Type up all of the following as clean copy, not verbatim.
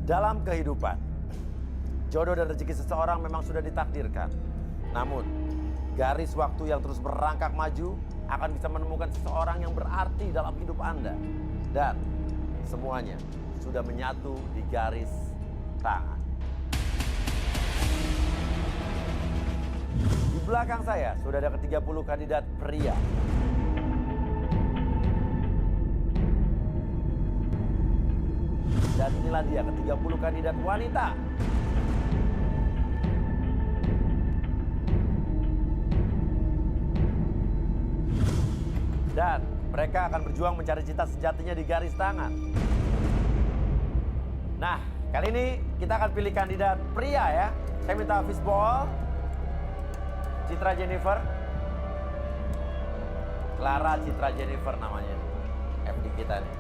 Dalam kehidupan, jodoh dan rezeki seseorang memang sudah ditakdirkan. Namun, garis waktu yang terus merangkak maju akan bisa menemukan seseorang yang berarti dalam hidup Anda. Dan semuanya sudah menyatu di garis tangan. Di belakang saya sudah ada ke-30 kandidat pria. Dan inilah dia ke-30 kandidat wanita. Dan mereka akan berjuang mencari cinta sejatinya di garis tangan. Nah, kali ini kita akan pilih kandidat pria ya. Saya minta fishball. Citra Jennifer. Clara Citra Jennifer namanya. FD kita nih.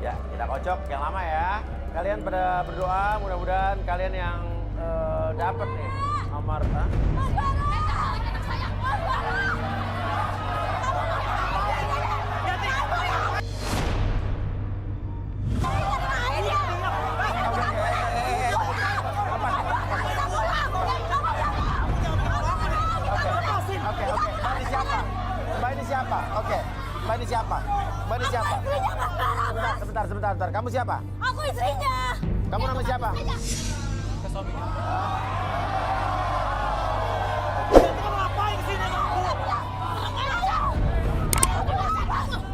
Ya, kita kocok yang lama ya. Kalian pada berdoa, mudah-mudahan kalian yang dapat nih nomor. Mbak ini siapa? Oke. Mbak ini siapa? Mbak ini siapa? Sebentar. Kamu siapa? Aku istrinya. Kamu nama siapa? Suaminya.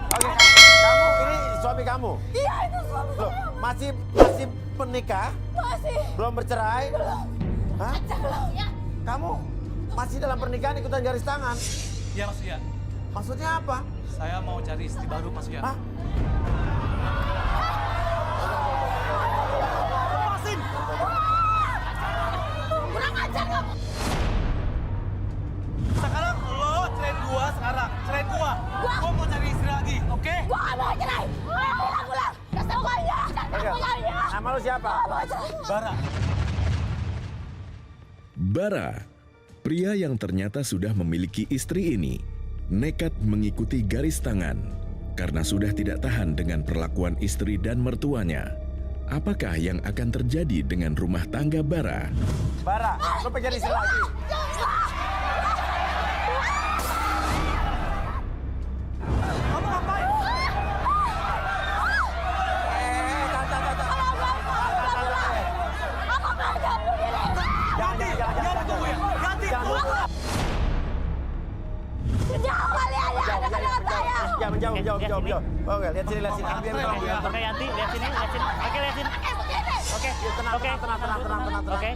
Oke, kamu ini suami kamu? Iya, itu suami Loh, saya. masih menikah? Masih. Belum bercerai? Belum. Hah? Belum ya. Kamu masih dalam pernikahan ikutan garis tangan? Iya Mas Uya. Maksudnya apa? Saya mau cari istri baru Mas Uya. Hah? Lepasin! Kurang ajar kamu. Sekarang lo cerain gua sekarang. Cerain gua. Gua mau cari istri lagi, oke? Gua gak mau cerai. Pulang. Kasih pokoknya. Oke. Nama lu siapa? Bara. Bara, pria yang ternyata sudah memiliki istri ini, nekat mengikuti garis tangan karena sudah tidak tahan dengan perlakuan istri dan mertuanya. Apakah yang akan terjadi dengan rumah tangga Bara? Bara, lu pengen istri lagi? Kamu ngapain? Jangan tunggu ya. Ganti. Jauh kalian ya. Ada dengan saya. Ya, menjauh. Oke, lihat sini. Biar kamu ya. Oke Yanti, lihat sini. Oke, lihat sini. Oke, Tenang. Oke,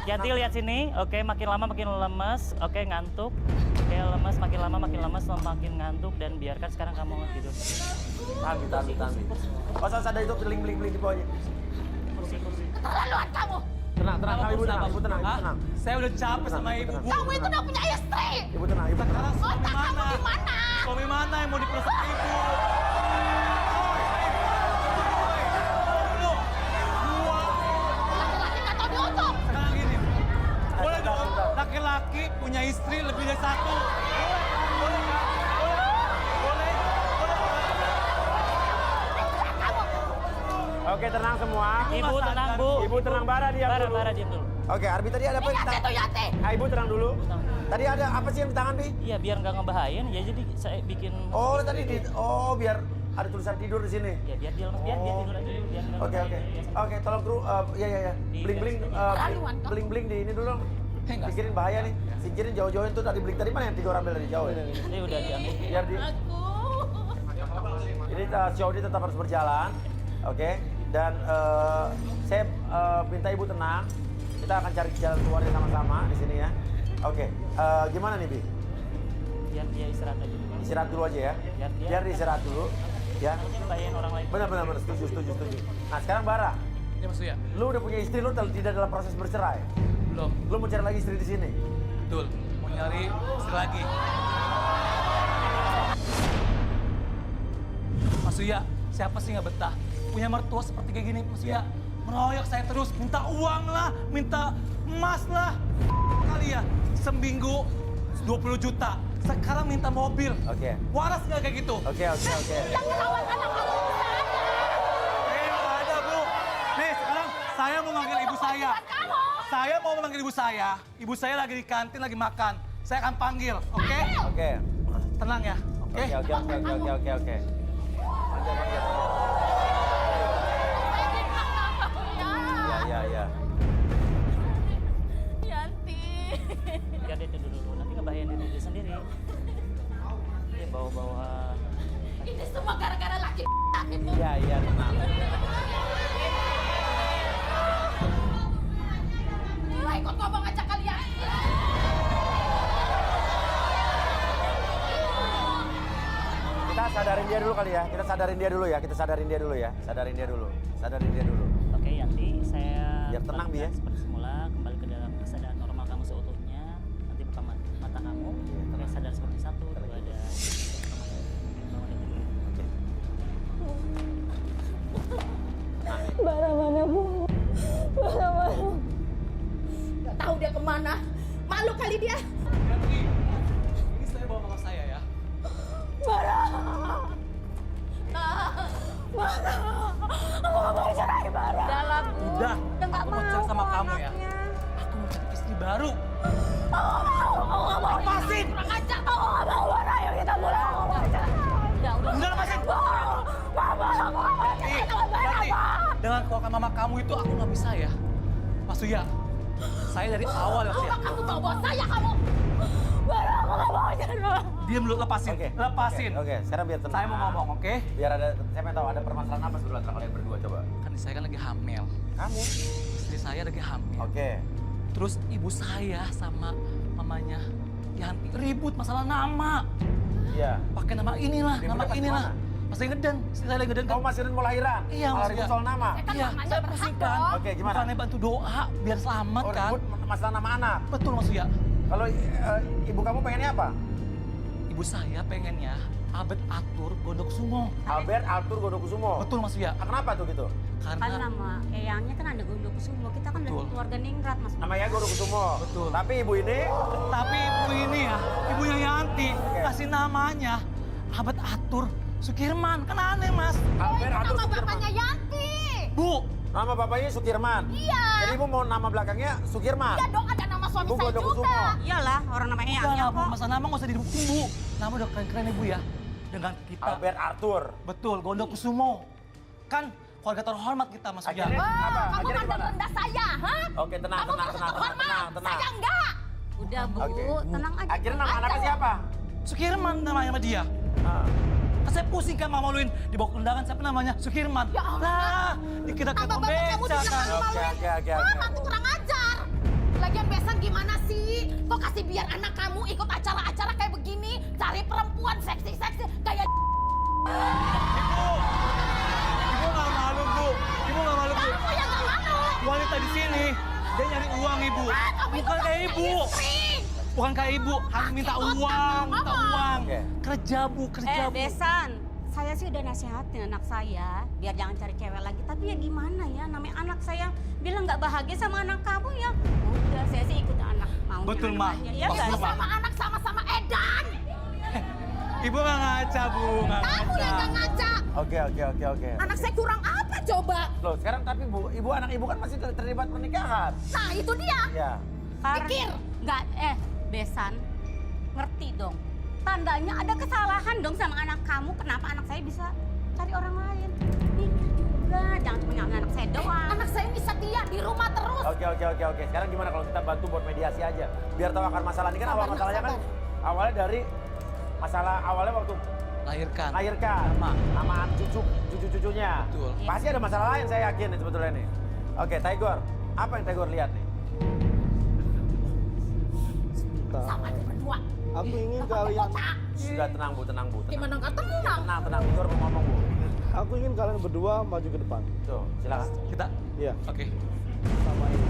Yanti lihat sini. Oke, makin lama makin lemes. Oke, ngantuk. Oke, lemes, makin lama makin lemes, makin ngantuk dan biarkan sekarang kamu tidur. Tahan. Oh, ada itu bling di bawahnya. Kursi. Keterlaluan kamu. Tenang, ibu tenang. Hah? Saya udah capek sama ibu. Kamu itu udah punya istri. Ibu tenang. Sekarang suami Otak kamu mana? di mana? Suami mana yang mau diperas ibu? Laki-laki gak tahu diuntung. Sekarang gini, boleh dong laki-laki punya istri lebih dari satu. Boleh nggak? Boleh. Oke, tenang semua. Ibu tenang, Bu. Ibu tenang, Bara diam dulu. Bara diam dulu. Oke, Arbi tadi ada apa? Yate tuh Yate. Ibu tenang dulu. Tadi ada apa sih yang di tangan, Bi? Iya, biar nggak ngebahayain ya jadi saya bikin. Oh, tadi biar ada tulisan tidur di sini. Ya biar dia lemes, biar dia tidur aja dulu, biar nggak Oke. ngebahayain. Oke, tolong kru, ya. Keterlaluan kamu. Bling di ini dulu dong. Enggak. Pikirin bahaya nih. Singkirin jauh-jauhin tuh tadi bling tadi mana yang 3 orang ambil dari jauh ya? Ini udah diambil. Biar di ini show ini tetap harus berjalan. Oke. Dan saya minta Ibu tenang. Kita akan cari jalan keluarnya sama-sama di sini ya. Oke. Gimana nih, Bi? Biar dia istirahat aja dulu. Istirahat dulu aja ya. Biar dia- istirahat dulu. Ya. Bayain orang lain. Benar. Setuju. Nah, sekarang Bara, Ya Mas Uya, lu udah punya istri, lu tidak dalam proses bercerai. belum. Lu mau cari lagi istri di sini. Betul, mau nyari istri lagi. Mas Uya, siapa sih nggak betah? Punya mertua seperti kayak gini, Mas Uya. Meroyok saya terus, minta uang lah, minta emas lah. Kali ya, seminggu 20 juta. Sekarang minta mobil. Oke. Waras nggak kayak gitu? Oke. Yang merawat anak kamu bisa ada. Nggak ada, Bu. Nih, sekarang saya. Kamu. Saya mau memanggil ibu saya. Ibu saya lagi di kantin, lagi makan. Saya akan panggil, oke? Oke. Tenang ya, oke? Oke. Panggil. Iya. Yanti. Biar dia tidur dulu, nanti ngebahayain diri dia sendiri. Dia bawa-bawa. Ini semua gara-gara laki itu. Iya, tenang. Gila, ikut ngomong aja kalian. Kita sadarin dia dulu kali ya. Kita sadarin dia dulu. Sadarin dia dulu. Oke, Yanti, saya Biar tenang, Bi, ya. seperti semula, kembali ke dalam keadaan normal kamu seutuhnya. Nanti buka mata kamu, oke, sadar seperti 1, 2, dan Bara mana, Bu? Bara mana? Gak tahu dia kemana. Malu kali dia. Yanti, ini saya bawa mama saya ya. Bara. Bara. Aku gak mau cerai, Bara. Dalam, Bu. Udah, Udah gak aku mau cerita sama kamu ya. anaknya. Aku mau cari istri baru. Aku gak mau. Lepasin! Kurang ajar. Aku gak mau, Bara. Ayo kita pulang. Aku gak mau cerai. Udah, lepasin! Mama, aku gak mau cerai sama Bara, Yanti, Ma. dengan kelakuan mama kamu itu aku nggak bisa ya. Mas Suya, saya dari awal ya, Mas Suya. Kamu bawa saya, kamu. Bara, aku gak mau cerai. Diam dulu, lepasin. Lepasin. Oke, sekarang biar tenang. Saya mau ngomong, oke? Biar saya pengen tahu ada permasalahan apa sebelum antara kalian berdua coba. Kan saya kan lagi hamil. Kamu? Istri saya lagi hamil. Oke. Terus ibu saya sama mamanya Yanti ribut masalah nama. Iya. Pakai nama inilah, Ributnya nama pas inilah. mana? Pas lagi ngeden, istri saya lagi ngeden kan. Kamu masih mau lahiran? Iya, Malah Mas, ribut iya. soal nama. Kan Iya, namanya saya berhak pusing dong. kan. Oke, gimana? Bukannya bantu doa biar selamat Oh, kan. ribut masalah nama anak. Betul, Mas Suya. Kalau ibu kamu pengennya apa? Ibu saya pengennya Abed Atur Gondok Sumo. Albert Arthur Godokusumo. Betul, Mas Suya. Kenapa tuh gitu? Kan Karena nama eyangnya kan ada Gondokusumo. Kita kan dari Betul. keluarga Ningrat, Mas. Namanya Godokusumo. Betul. Tapi ibu ini tapi ibu ini ya, ibunya Yanti Oke. kasih namanya Abed Atur Sukirman. Kan aneh, Mas. Albert Arthur Nama Sukirman. bapaknya Yanti. Bu, Nama bapaknya Sukirman. Iya. Jadi ibu mau nama belakangnya Sukirman. Iya dong, ada nama suami Ibu saya Godokusumo. juga. Iyalah, orang nama udah eyangnya lah, Bu. kok. Masa nama nggak usah direbutin, Bu. Nama udah keren-keren ya, Bu ya. Dengan kita. Albert Arthur. Betul, Gondok Kusumo. Kan keluarga terhormat kita, Mas Suya. Akhirnya- Wah, Apa? kamu Akhirnya mandang gimana? rendah saya, hah? Oke, tenang. Kamu merasa terhormat. Saya enggak. Udah, Bu, Oke. tenang aja. Akhirnya nama anaknya siapa? Sukirman namanya sama dia. Ah. Kan saya pusing kan mau maluin dibawa ke undangan siapa namanya? Sukirman. Ya Allah. Lah, dikira Tambah kayak bapak kamu pembeca juga kan. Oke. Wah, mantu kurang ajar. Lagian besan gimana sih? Kok kasih biar anak kamu ikut acara-acara kayak begini? Cari perempuan seksi-seksi kayak Ibu nggak malu, Bu. Ibu nggak malu, Bu. kamu yang gak malu. Wanita di sini, dia nyari uang, Ibu. Kamu itu Bukan kayak punya Ibu. istri. Bukan kayak Ibu, hanya minta uang, minta uang. Oke. Kerja, Bu, kerja, Bu. Besan. Saya sih udah nasihatin anak saya biar jangan cari cewek lagi. Tapi ya gimana ya, namanya anak saya bilang nggak bahagia sama anak kamu ya. Udah, saya sih ikut anak maunya. Betul, Ma. anak aja. Ya Betul, nggak Ma. sih? Sama anak sama-sama edan. Ibu nggak ngaca, Bu, nggak Kamu yang gak ngaca. ngaca. Oke. Anak saya kurang apa coba? Loh, sekarang tapi Bu, anak ibu kan masih terlibat pernikahan. Nah, itu dia. Iya. Pikir. Nggak, Besan, ngerti dong. Tandanya ada kesalahan dong sama anak kamu. Kenapa anak saya bisa cari orang lain? Mikir juga, jangan cuma nyalain anak saya doang. Anak saya ini setia di rumah terus. Oke. Sekarang gimana kalau kita bantu buat mediasi aja? Biar tahu akar masalah ini kan awal Sabar, Nak, masalahnya kan sabar. awalnya dari masalah awalnya waktu Lahirkan. lahirkan sama cucu-cucunya. Betul. Pasti ada masalah lain saya yakin nih sebetulnya nih. Oke, Tigor. Apa yang Tigor lihat nih? Sama dia berdua. Aku ingin Apa kalian, kocak? Sudah tenang Bu. Tenang. Gimana nggak tenang? Tenang. Tigor mau ngomong Bu. aku ingin kalian berdua maju ke depan. Tuh, silakan. Kita? Iya, Oke. sama ini.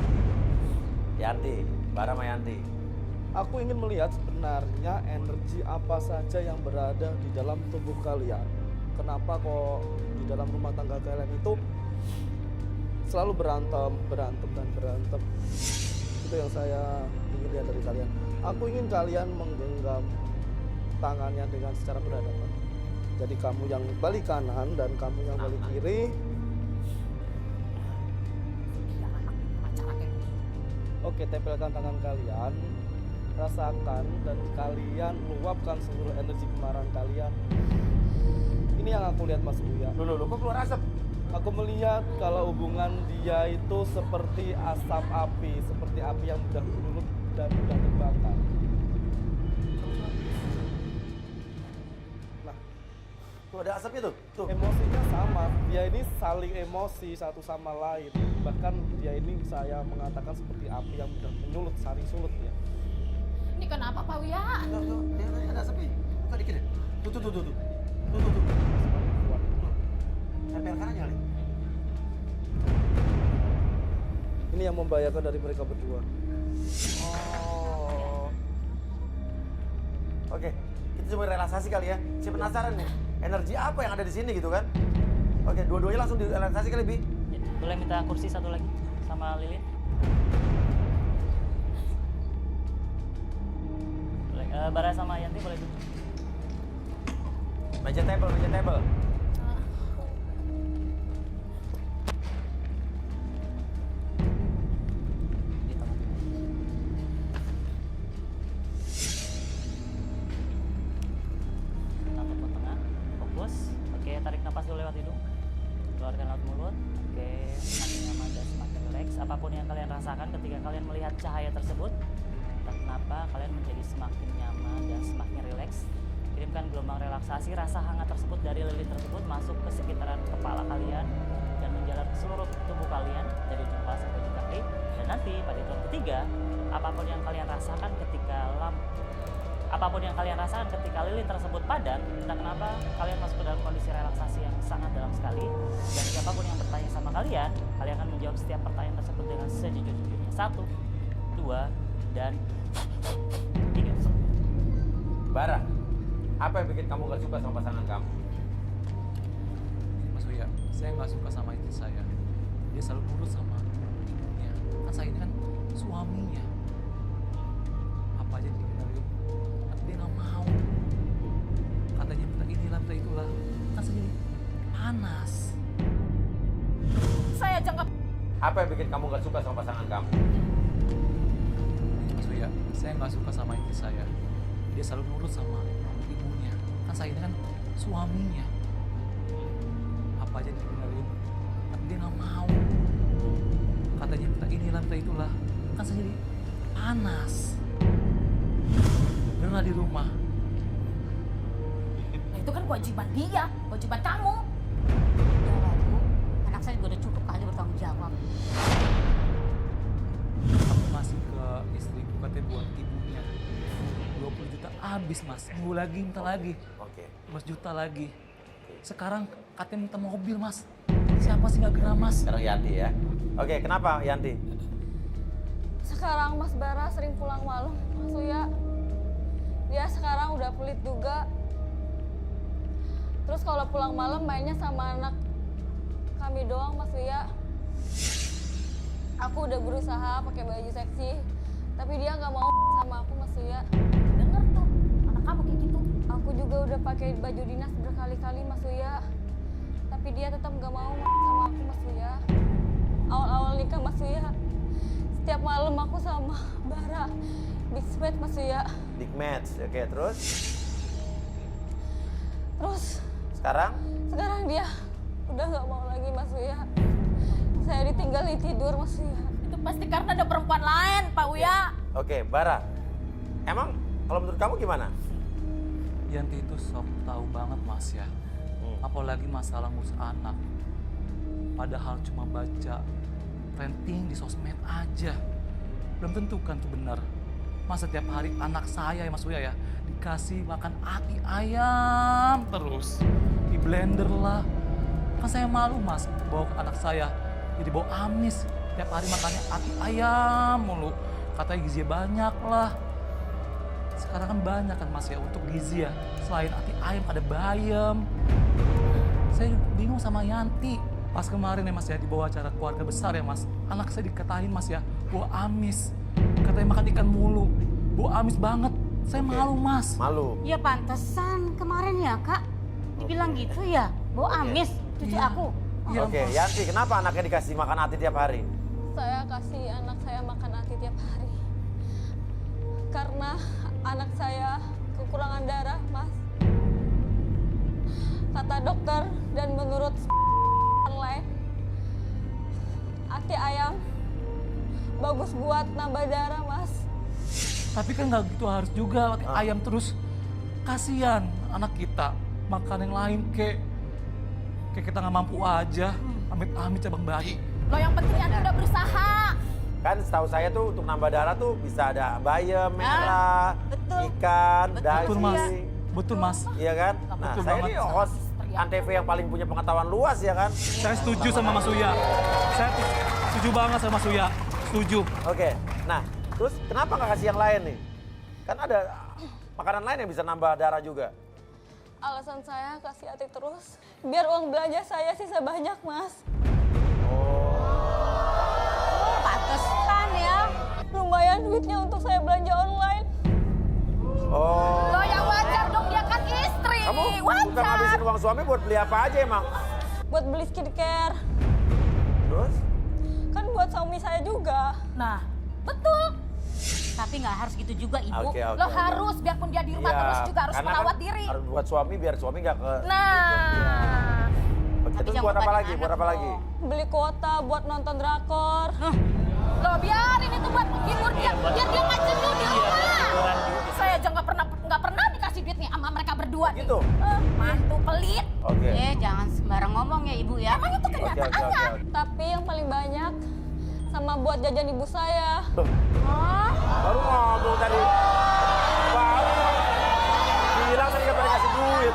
Yanti, Bara sama Yanti. Aku ingin melihat sebenarnya energi apa saja yang berada di dalam tubuh kalian. Kenapa kok di dalam rumah tangga kalian itu selalu berantem. Itu yang saya ingin lihat dari kalian. Aku ingin kalian menggenggam tangannya dengan secara berhadapan. Jadi kamu yang balik kanan dan kamu yang balik kiri. Gila, anak acara kayak Oke, tempelkan tangan kalian, rasakan dan kalian luapkan seluruh energi kemarahan kalian. Ini yang aku lihat Mas Buya. Loh, kok keluar asap? Aku melihat kalau hubungan dia itu seperti asap api, seperti api yang mudah menyulut dan mudah terbakar. Nah, Tuh ada asapnya tuh. Tuh. emosinya sama. Dia ini saling emosi satu sama lain. Bahkan dia ini saya mengatakan seperti api yang mudah menyulut, saling sulut ya. Ini kenapa Pak Wia? Tuh, ada asapnya. Buka dikit deh. Tuh. Tempelkan aja kali. Ini yang membahayakan dari mereka berdua. Oh. Oke, kita coba relaksasi kali ya. Saya penasaran nih, energi apa yang ada di sini gitu kan? Oke, dua-duanya langsung direlaksasi kali, Bi. Ya, boleh minta kursi satu lagi sama Lilin? Boleh. Bara sama Yanti boleh duduk. Meja table. Di tengah. Tampuk ke tengah, fokus. Oke, tarik napas dulu lewat hidung. Keluarkan lewat mulut. Oke, semakin nyaman dan semakin rileks. Apapun yang kalian rasakan ketika kalian melihat cahaya tersebut, entah kenapa kalian menjadi semakin nyaman dan semakin rileks. Kirimkan gelombang relaksasi rasa hangat tersebut dari lilin tersebut masuk ke sekitaran kepala kalian dan menjalar ke seluruh tubuh kalian dari ujung kepala sampai ujung kaki. Dan nanti pada hitungan ketiga, apapun yang kalian rasakan ketika lilin tersebut padam, entah kenapa kalian masuk ke dalam kondisi relaksasi yang sangat dalam sekali. Dan siapapun yang bertanya sama kalian akan menjawab setiap pertanyaan tersebut dengan sejujur-jujurnya. 1, 2, dan 3. Bara, apa yang bikin kamu gak suka sama pasangan kamu? Mas Buya, saya nggak suka sama istri saya. Dia selalu nurut sama ibunya. Kan saya ini kan suaminya. Apa aja dikenalin, tapi dia nggak mau. Katanya minta inilah, minta itulah. Kan saya jadi panas. Saya aja nggak. Apa yang bikin kamu gak suka sama pasangan kamu? Mas Buya, saya nggak suka sama istri saya. Dia selalu nurut sama ibunya. Kan saya ini kan suaminya. Apa aja dikenalin, tapi dia nggak mau. Katanya minta inilah, minta itulah. Kan saya jadi panas. Benerlah di rumah. Nah, itu kan kewajiban dia, kewajiban kamu. Udah lah Bu, anak saya juga udah cukup kali bertanggung jawab. Aku masih ke istriku katanya buat ibunya 20 juta habis mas, minggu lagi minta lagi Oke. 15 juta lagi. Sekarang katanya minta mobil mas. Siapa sih nggak geram mas? Sekarang Yanti ya. Oke, kenapa Yanti? Sekarang Mas Bara sering pulang malam, Mas Uya. Dia sekarang udah pelit juga. Terus kalau pulang malam mainnya sama anak kami doang, Mas Uya. Aku udah berusaha pakai baju seksi, tapi dia nggak mau sama aku, Mas Uya. Dengar tuh, anak kamu kayak gitu. Aku juga udah pakai baju dinas berkali-kali, Mas Uya. Tapi dia tetap nggak mau sama aku, Mas Uya. Awal-awal nikah, Mas Uya. Setiap malam aku sama Bara big sweat, Mas Uya. Big match. Oke, terus? Terus Sekarang? sekarang dia udah nggak mau lagi, Mas Uya. Saya ditinggalin tidur, Mas Uya. Itu pasti karena ada perempuan lain, Pak Uya. Oke, Bara. Emang kalau menurut kamu gimana? Yanti itu sok tahu banget mas ya. Apalagi masalah ngurus anak. Padahal cuma baca renting di sosmed aja. Belum tentu kan tuh benar. Mas setiap hari anak saya ya Mas Uya ya dikasih makan ati ayam terus. Di blender lah. Kan saya malu mas bawa ke anak saya. Jadi bawa amis. Tiap hari makannya ati ayam mulu. Katanya gizinya banyak lah. Sekarang kan banyak kan mas ya untuk gizi ya. Selain ati ayam ada bayam. Saya bingung sama Yanti. Pas kemarin ya mas ya dibawa acara keluarga besar ya mas. Anak saya dikatain mas ya bawa amis. Katanya makan ikan mulu. Bawa amis banget. Saya malu mas. Malu. Ya pantesan kemarin ya kak. Dibilang gitu ya, bawa amis cucu Iya. aku. Iya, Oke, Mas. Yanti, kenapa anaknya dikasih makan hati tiap hari? saya kasih anak saya makan ASI tiap hari. Karena anak saya kekurangan darah, Mas. Kata dokter dan menurut online, ASI ayam bagus buat nambah darah, Mas. Tapi kan nggak gitu harus juga ayam terus. Kasihan anak kita makan yang lain kayak kita nggak mampu aja. Amit-amit cabang bayi. Lo yang penting Yanti udah berusaha. Kan setahu saya tuh untuk nambah darah tuh bisa ada bayam merah, ikan, Betul mas, daging. betul mas. Iya kan? Nah, Betul saya banget. ini host Antv yang paling punya pengetahuan luas ya kan? Saya setuju sama Mas Uya. Saya setuju banget sama Mas Uya. Setuju. Oke. Nah, terus kenapa nggak kasih yang lain nih? Kan ada makanan lain yang bisa nambah darah juga. Alasan saya kasih ASI terus, biar uang belanja saya sisa banyak, Mas. Pantesan ya. Lumayan duitnya untuk saya belanja online. Oh. Lo yang wajar dong, dia kan istri. Kamu suka wajar. ngabisin uang suami buat beli apa aja emang? Buat beli skincare. Terus? Kan buat suami saya juga. Nah, betul. Tapi nggak harus gitu juga, Ibu. Oke, oke. Lo harus, biarpun dia di rumah Iya, terus juga harus karena merawat kan diri. Harus buat suami biar suami nggak ke. Nah, Oke, Tapi terus jangan buat apa bebanin lagi? anak Buat apa dong. lagi? Beli kuota buat nonton drakor. lo biarin itu buat menghibur dia, biar dia nggak jenuh di rumah. Saya aja nggak pernah dikasih duit nih sama mereka berdua. nih. Gitu. Mantu pelit. Oke. Jangan sembarang ngomong ya, Ibu ya. Emang itu Oke, kenyataannya. oke. Tapi yang paling banyak sama buat jajan ibu saya. Hah? Baru ngomong tadi. Baru bilang tadi nggak pernah kasih duit.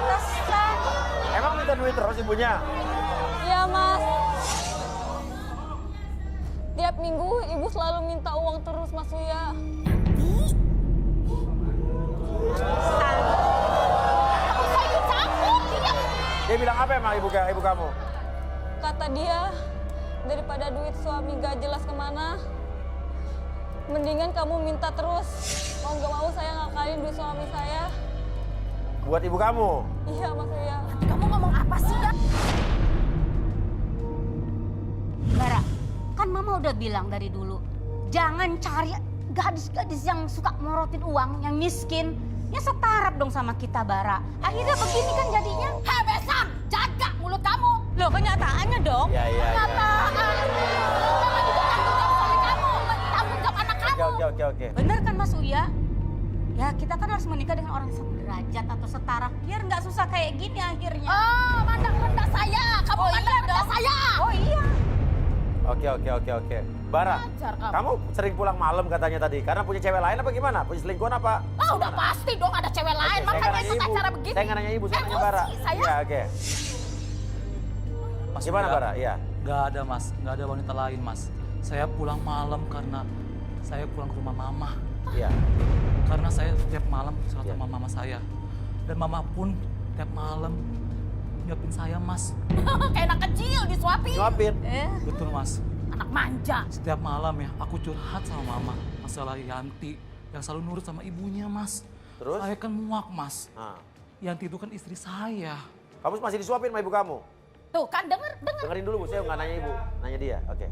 Emang minta duit terus ibunya? Iya, Mas. Tiap minggu ibu selalu minta uang terus, Mas Uya. Aku saya ikut campur. Dia bilang apa emang ibu kamu? Kata dia, daripada duit suami gak jelas kemana, mendingan kamu minta terus. Mau gak mau saya ngakalin duit suami saya. Buat ibu kamu? Iya, Mas Uya. Kamu ngomong apa sih ya? Bara, kan Mama udah bilang dari dulu, jangan cari gadis-gadis yang suka morotin uang, yang miskin. Ya setarap dong sama kita, Bara. Akhirnya begini kan jadinya. Hei Besan, jaga mulut kamu. Loh, kenyataannya dong. Iya. Kenyataan. Jangan itu tanggung jawab suami kamu, tanggung jawab anak kamu. Oke. Bener kan Mas Uya? Ya kita kan harus menikah dengan orang sederajat atau setara. Biar nggak susah kayak gini akhirnya. Oh, mandang rendah saya. Kamu mandang rendah saya. Oh iya. Oke. Bara, Wajar kamu sering pulang malam katanya tadi. Karena punya cewek lain apa gimana? Punya selingkuhan apa? Ah, udah pasti dong ada cewek lain. Oke, saya Makanya nggak ikut nanya ibu. acara begini. Saya nggak nanya ibu, saya nanya Bara. Emosi saya. Iya, oke. Mas Gimana Uya, Bara? Iya. Nggak ada mas, nggak ada wanita lain mas. Saya pulang malam karena saya pulang ke rumah mama. Iya. Karena saya tiap malam sholat Iya. sama mama saya. Dan mama pun tiap malam nyuapin saya mas. Kayak anak kecil disuapin. Nyuapin. Betul mas. Anak manja. Setiap malam ya aku curhat sama mama masalah Yanti yang selalu nurut sama ibunya mas. Terus? Saya kan muak mas. Nah, Yanti itu kan istri saya. kamu masih disuapin sama ibu kamu? Tuh kan denger. Dengerin dulu Bu, saya nggak nanya ibu, nanya dia. Oke.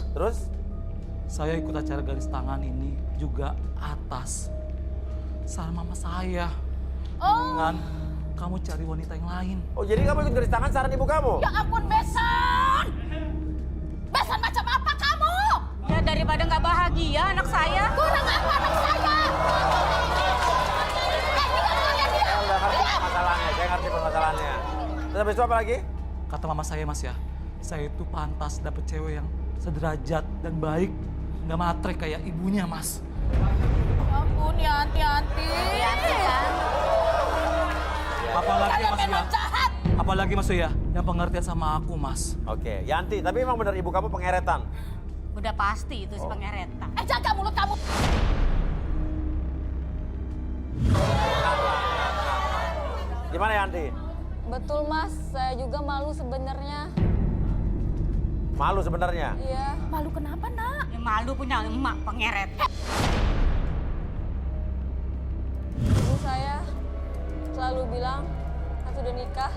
Terus? Saya ikut acara garis tangan ini juga atas saran mama saya. Dengan kamu cari wanita yang lain. Oh jadi kamu ikut garis tangan saran ibu kamu? Ya ampun Besan. Besan macam apa kamu? Ya daripada nggak bahagia anak saya. Kurang apa anak saya? Saya udah ngerti permasalahannya, saya ngerti permasalahannya. Terus habis itu apa lagi? Kata mama saya mas ya, saya itu pantas dapet cewek yang sederajat dan baik. Nggak matre kayak ibunya mas. Ya ampun Yanti. Yanti kan. Apalagi Kalian mas ya, memang jahat. apalagi mas ya, yang pengertian sama aku mas. Oke, Yanti, tapi emang benar ibu kamu pengeretan? Udah pasti itu si pengeretan. Jaga mulut kamu. Gimana Yanti? Betul, Mas. Saya juga malu sebenarnya. Malu sebenarnya? Iya. Malu kenapa nak? Ya, malu punya emak pengeretan. Ibu saya selalu bilang, pas udah nikah,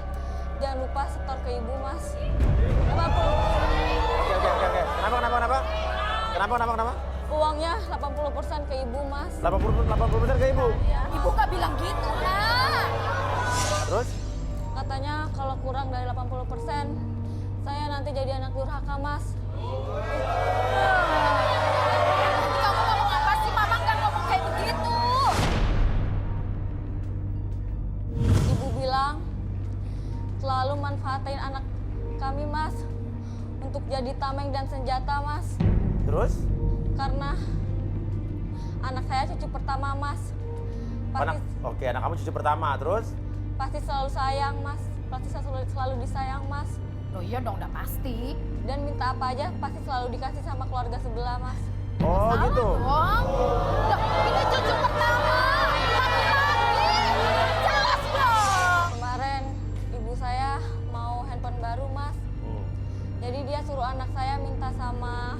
jangan lupa setor ke ibu, Mas. 50. Oke. Kenapa? Kenapa? Uangnya 80% ke ibu, Mas. 80% ke ibu. Ibu gak bilang gitu lah. Terus? Katanya kalau kurang dari 80%, saya nanti jadi anak durhaka, Mas. Kamu ngomong apa sih? Mama gak ngomong kayak begitu. Ibu bilang selalu manfaatin anak kami, Mas, untuk jadi tameng dan senjata, Mas. Terus? Karena anak saya cucu pertama, Mas. Oke, anak kamu cucu pertama. Terus? Pasti selalu sayang, Mas. Pasti selalu disayang, Mas. Loh iya dong, udah pasti. Dan minta apa aja pasti selalu dikasih sama keluarga sebelah, Mas. Oh Salah gitu. dong. Loh, ini cucu pertama. Laki-laki. Jelas dong. Kemarin ibu saya mau handphone baru, Mas. Jadi dia suruh anak saya minta sama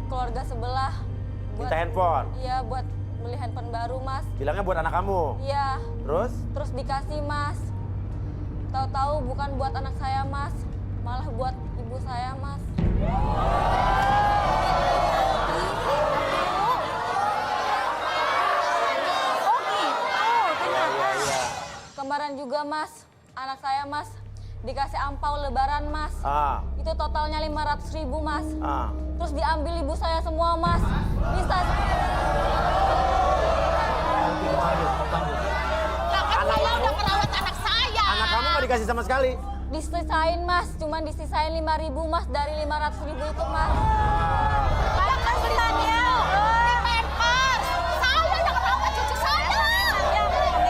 keluarga sebelah Minta handphone. Iya, buat beli handphone baru, Mas. Bilangnya buat anak kamu. Iya, Terus? terus dikasih, Mas. Tahu-tahu bukan buat anak saya, Mas. Malah buat ibu saya, Mas. Oh gitu, ternyata. Kemarin juga, Mas, anak saya, Mas, dikasih ampau lebaran, Mas. Ah, Itu totalnya 500.000, Mas. ah. Terus diambil ibu saya semua, Mas. Bisa. Lah kan saya udah merawat anak saya. Anak kamu nggak dikasih sama sekali. Disisain, Mas. Cuman disisain 5.000, Mas, dari 500.000 itu, Mas. Lah kan belinya di Pampers. Saya yang merawat cucu saya. Ya,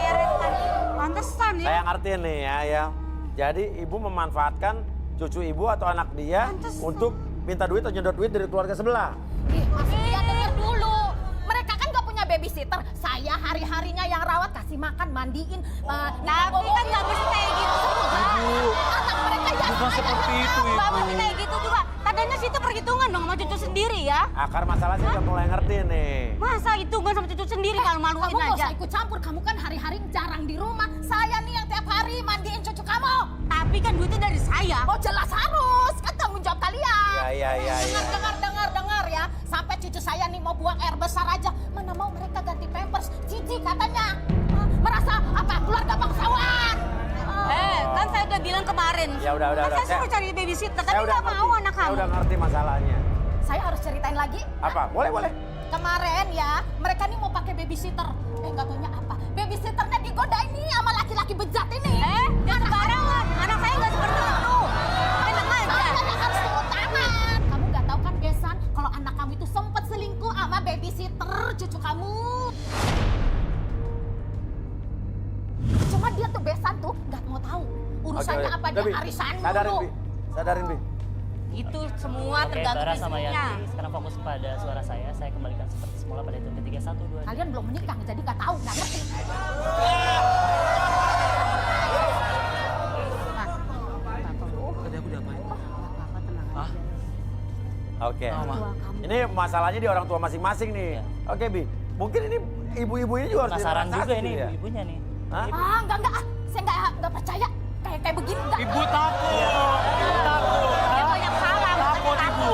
beresan. Pantesan ya. Saya ngerti nih ya. Jadi ibu memanfaatkan cucu ibu atau anak dia Pantesan. untuk minta duit atau nyedot duit dari keluarga sebelah. Ih, Mas Ria denger dulu. Mereka kan gak punya babysitter. Saya hari-harinya yang rawat, kasih makan, mandiin. Tapi kan nggak mesti kayak gitu. Anak mereka ya Bukan saya seperti yang itu, rawat. Nggak mesti kayak gitu juga. Tadanya situ perhitungan dong sama cucu sendiri ya. Akar masalahnya udah mulai ngerti nih. Masa hitungan sama cucu sendiri kalau maluin Kamu gak aja. usah ikut campur. Kamu kan hari-hari jarang di rumah. Saya nih yang tiap hari mandiin cucu kamu. Tapi kan duitnya dari saya. Oh jelas harus. Kan tanggung jawab kalian. Iya. Dengar ya. Sampai cucu saya nih mau buang air besar aja. Mana mau mereka ganti pampers. Cici katanya. Merasa apa? Keluarga bangsawan. Kan saya udah bilang kemarin. Ya udah. Kan saya suruh cari babysitter, tapi Saya udah nggak mau ngerti. anak Saya kamu. udah ngerti masalahnya. Saya harus ceritain lagi. Apa? Boleh. Kemarin ya, mereka nih mau pakai babysitter. Gak taunya apa? Babysitternya digodain nih sama laki-laki bejat ini. Jangan sembarangan. Anak saya nggak seperti itu. Enak aja. Makanya harus turun tangan. Kamu gak tahu kan Besan, kalau anak kamu itu sempet selingkuh sama babysitter cucu kamu. Cuma dia tuh Besan tuh gak mau tahu urusannya apa dia Bi. arisan Sadarin, dulu. Bi. Sadarin, Bi. Itu semua Oke, tergantung Bara sama istrinya. Yanti, sekarang fokus pada suara saya. Saya kembalikan seperti semula pada hitung ketiga, 1, 2, 3. Kalian belum menikah jadi gak tahu, gak ngerti. Tadi aku diapain? Ah, Oke. Mama. Ini masalahnya di orang tua masing-masing nih. Ya. Oke, Bi. Mungkin ini ibu-ibu ini juga harus Penasaran juga ditransaksi ini ya. ibu-ibunya nih. Hah? Enggak. Saya nggak percaya. Kayak begini enggak. Ibu takut. Ibu takut. Dia banyak salah. Takut, Ibu.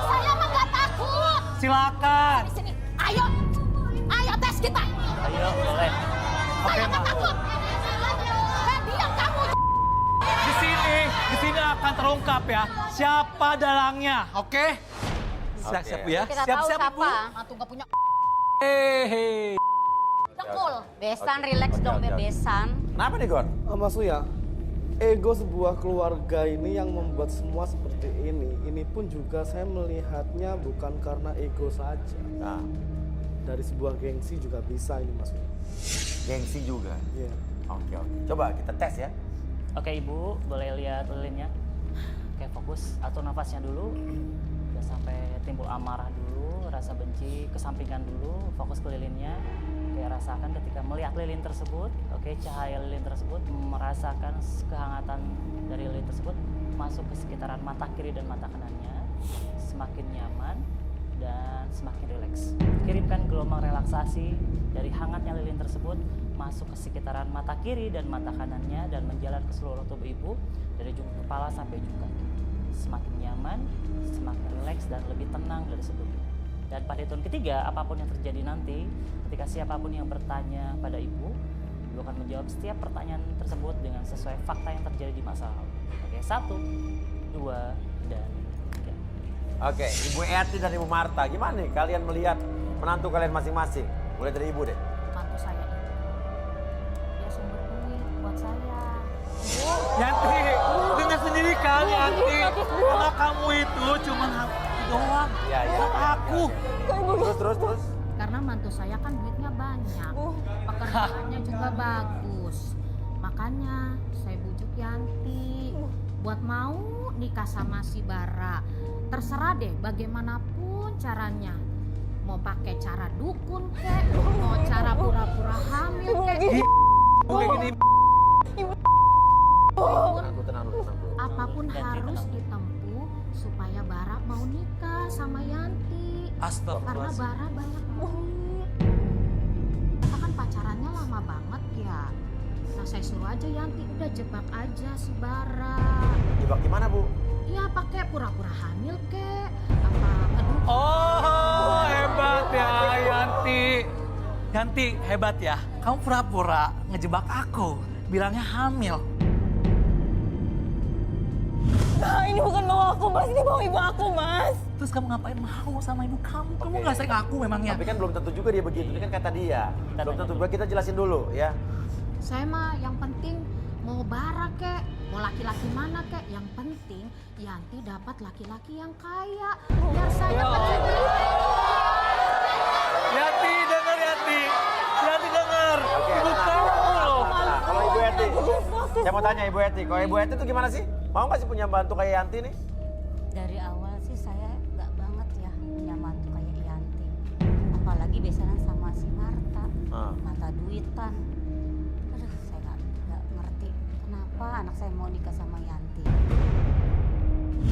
Saya mah nggak takut. Silakan. Di sini, ayo tes kita. Ayo, boleh. Saya nggak takut. Diam kamu. Di sini akan terungkap ya siapa dalangnya, oke? Siap ya. Kita tahu Siap-siap Ibu. siapa. Mantu nggak punya Hehe. dengkul. Besan, Oke, relax oke, dong, oke. Besan. Kenapa nih, Gon? Mas Uya, ego sebuah keluarga ini yang membuat semua seperti ini. Ini pun juga saya melihatnya bukan karena ego saja. Nah, Dari sebuah gengsi juga bisa ini Mas Uya. gengsi juga. Iya. Oke. Coba kita tes ya. Oke, Ibu, boleh lihat lilinnya. Oke, fokus. Atur nafasnya dulu. Udah sampai timbul amarah dulu, rasa benci, kesampingkan dulu, fokus ke lilinnya. Oke, rasakan ketika melihat lilin tersebut, oke, cahaya lilin tersebut, merasakan kehangatan dari lilin tersebut masuk ke sekitaran mata kiri dan mata kanannya. Semakin nyaman dan semakin rileks. Kirimkan gelombang relaksasi dari hangatnya lilin tersebut masuk ke sekitaran mata kiri dan mata kanannya dan menjalar ke seluruh tubuh ibu dari ujung kepala sampai ujung kaki. semakin nyaman, semakin rileks dan lebih tenang dari sebelumnya. Dan pada hitungan ketiga, apapun yang terjadi nanti, ketika siapapun yang bertanya pada ibu akan menjawab setiap pertanyaan tersebut dengan sesuai fakta yang terjadi di masa lalu. Oke, 1, 2, dan 3. Oke, Ibu Eti dan Ibu Marta, gimana nih kalian melihat menantu kalian masing-masing? Mulai dari Ibu deh. Mantu saya itu, dia sumber duit buat saya. Yanti, dengar sendiri kan Yanti. Anak kamu itu cuma doang. Iya, iya. Buat aku. Terus. Karena mantu saya kan duitnya banyak, pekerjaannya juga bagus. Makanya saya bujuk Yanti buat mau nikah sama si Bara. Terserah deh bagaimanapun caranya. Mau pakai cara dukun kek, mau cara pura-pura hamil kek. Kayak gini. Tenang dulu. Apapun harus ditempuh supaya Bara mau nikah sama Yanti. Karena Astagfirullahaladzim. Bara banyak duit. Kita kan pacarannya lama banget ya. Nah saya suruh aja Yanti udah jebak aja si Bara. Jebak gimana, Bu? Ya pakai pura-pura hamil kek. Apa ngedukun. Oh, hebat ya Yanti. Yanti, hebat ya. Kamu pura-pura ngejebak aku. Bilangnya hamil. Nah, ini bukan mau aku, Mas. Ini mau ibu aku, Mas. Terus kamu ngapain mau sama ibu kamu? Kamu Oke. nggak sayang aku memangnya. Tapi kan belum tentu juga dia begitu, ini kan kata dia. Belum tentu juga, kita jelasin dulu ya. Saya mah yang penting mau Bara kek, mau laki-laki mana kek. Yang penting Yanti dapat laki-laki yang kaya. Biar saya kecil. Yanti, denger Yanti. Yanti denger. Oke, Ibu tenang. kamu loh. Nah, kalau Ibu Eti, saya mau tanya Ibu Eti, kalau Ibu Eti itu gimana sih? Mau nggak sih punya bantu kayak Yanti nih? Dari awal sih saya nggak banget ya punya mantu kayak Yanti. Apalagi biasanya sama si Marta, mata duitan. Aduh, saya nggak ngerti kenapa anak saya mau nikah sama Yanti.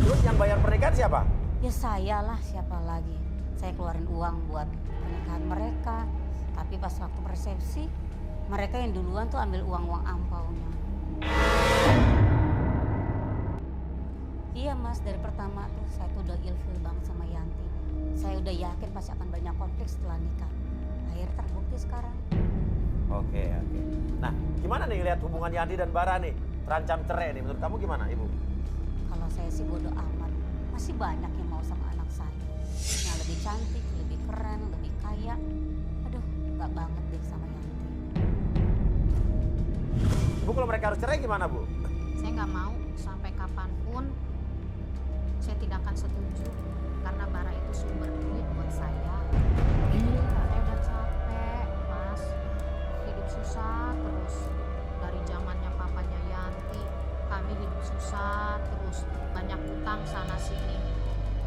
Terus yang bayar pernikahan siapa? Ya saya lah, siapa lagi. Saya keluarin uang buat pernikahan mereka. Tapi pas waktu resepsi, mereka yang duluan tuh ambil uang-uang ampaunya. Iya mas, dari pertama tuh saya tuh udah ilfil banget sama Yanti. Saya udah yakin pasti akan banyak konflik setelah nikah. Akhirnya terbukti sekarang. Oke. Nah, gimana nih lihat hubungan Yanti dan Bara nih? Terancam cerai nih, menurut kamu gimana Ibu? Kalau saya sih bodo amat. Masih banyak yang mau sama anak saya. Yang lebih cantik, lebih keren, lebih kaya. Aduh, gak banget deh sama Yanti. Bu, kalau mereka harus cerai gimana Bu? Saya nggak mau sampai kapanpun saya tidak akan setuju karena Bara itu sumber duit buat saya. Saya udah capek, Mas. Hidup susah terus. Dari zamannya papanya Yanti, kami hidup susah terus. Banyak utang sana sini.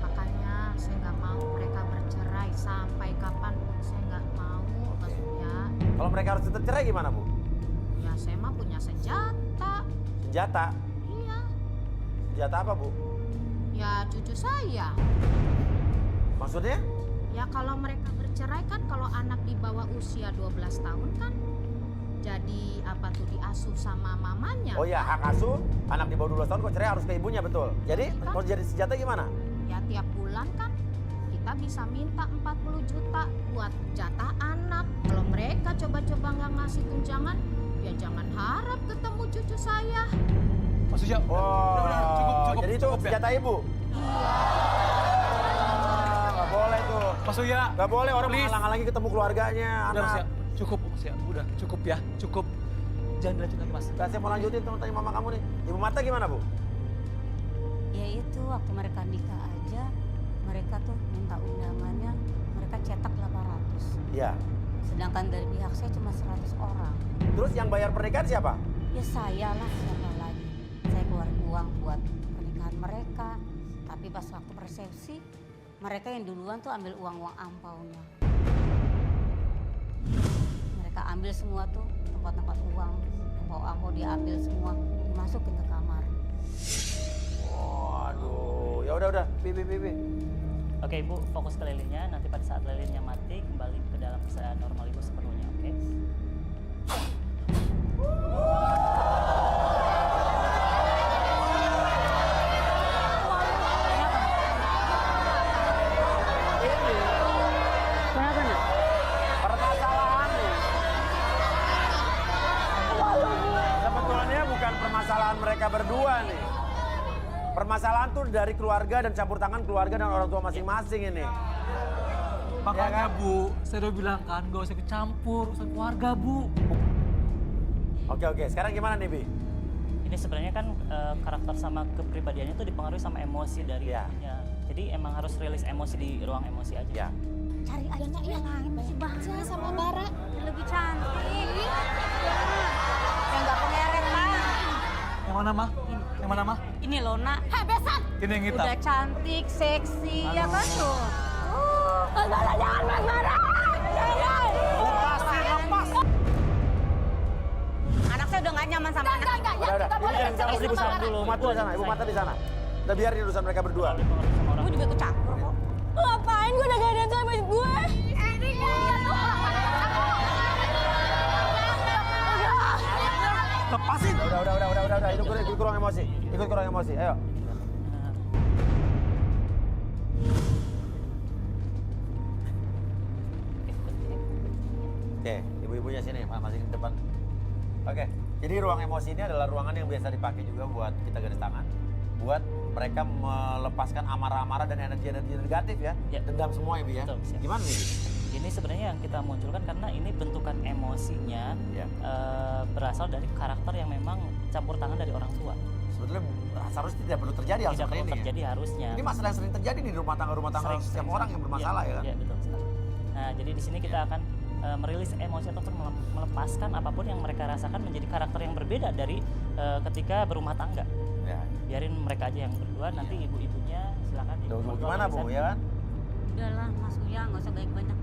Makanya saya nggak mau mereka bercerai sampai kapanpun. Saya nggak mau, maksudnya. Kalau mereka harus tetap cerai gimana Bu? Ya saya mah punya senjata. Senjata? Iya. Senjata apa Bu? Ya cucu saya. Maksudnya? Ya kalau mereka bercerai kan kalau anak di bawah usia 12 tahun kan jadi apa tuh diasuh sama mamanya. Oh ya, hak asuh anak di bawah 12 tahun kok cerai harus ke ibunya, betul. Jadi Kan? mau jadi senjata gimana? Ya tiap bulan kan kita bisa minta 40 juta buat jatah anak. Kalau mereka coba-coba nggak ngasih tunjangan, ya jangan harap ketemu cucu saya. Maksudnya, udah, cukup. Jadi itu cukup ya. senjata ibu? Nggak boleh tuh. Mas Uya, Nggak boleh orang please. menghalang-halangi ketemu keluarganya, Udah Mas anak. ya, cukup Mas ya, udah cukup ya, cukup. Jangan dilanjut lagi Mas. Nggak, saya mau lanjutin tanya mama kamu nih. Ibu Marta gimana Bu? Ya itu waktu mereka nikah aja, mereka tuh minta undangannya, mereka cetak 800. Iya. Sedangkan dari pihak saya cuma 100 orang. Terus yang bayar pernikahan siapa? Ya saya lah, siapa lagi. Saya keluarin uang buat pernikahan mereka. Tapi pas waktu resepsi, mereka yang duluan tuh ambil uang-uang ampaunya. Mereka ambil semua tuh tempat-tempat uang, ampau-ampau diambil semua, dimasukin ke kamar. Waduh, ya udah. Bi. Oke Ibu, fokus ke lilinnya. Nanti pada saat lilinnya mati, kembali ke dalam keadaan normal Ibu sepenuhnya, oke? tuh dari keluarga dan campur tangan keluarga dan orang tua masing-masing ini. Makanya Bu, saya udah bilang kan gak usah kecampur urusan keluarga Bu. Oke, sekarang gimana nih, Bi? Ini sebenarnya kan karakter sama kepribadiannya itu dipengaruhi sama emosi dari Iya. ibunya. Jadi emang harus rilis emosi di ruang emosi aja. Ya. Cari aja yang lain si Baca sama Bara. yang lebih cantik. Yang nggak pengerek lah. Yang mana mah? Yang mana mah? Ini loh nak, Hei, besan! Ini yang hitam. udah cantik, seksi, ya kan tuh. Mas Bara, jangan Mas Bara! Jangan! Lepas. Anak saya udah nggak nyaman sama anak. Enggak, ya. Udah. Enggak boleh Ini bicara harus sama dipisah Bara. dulu. Ibu Mata di sana, Ibu Mata di sana. Udah biarin urusan mereka berdua. Dipengaruhi sama orang Gue juga ikut campur kok. Ngapain gue udah gak ada sama gue? Lepasin. Udah. Ikut kurang emosi. Ikut kurang emosi. Ayo. Oke, ibu-ibunya sini, masih di depan. Oke, jadi ruang emosi ini adalah ruangan yang biasa dipakai juga buat kita garis tangan. Buat mereka melepaskan amarah-amarah dan energi-energi negatif ya. Ya. Dendam semua ya, Bi ya. Betul, siap. Gimana nih, Bi? Ini sebenarnya yang kita munculkan karena ini bentukan emosinya Ya. berasal dari karakter yang memang campur tangan dari orang tua. Sebetulnya seharusnya tidak perlu terjadi hal Tidak seperti perlu ini. terjadi Ya. harusnya. Ini masalah yang sering terjadi nih di rumah tangga setiap orang yang bermasalah ya kan. Iya, betul sekali. Nah, jadi di sini kita akan merilis emosi ataupun melepaskan apapun yang mereka rasakan menjadi karakter yang berbeda dari ketika berumah tangga. Ya. Biarin mereka aja yang berdua, nanti ibu-ibunya silakan. Tuh, ibu gimana Bu ya kan? Udahlah Mas Uya, nggak usah banyak-banyak.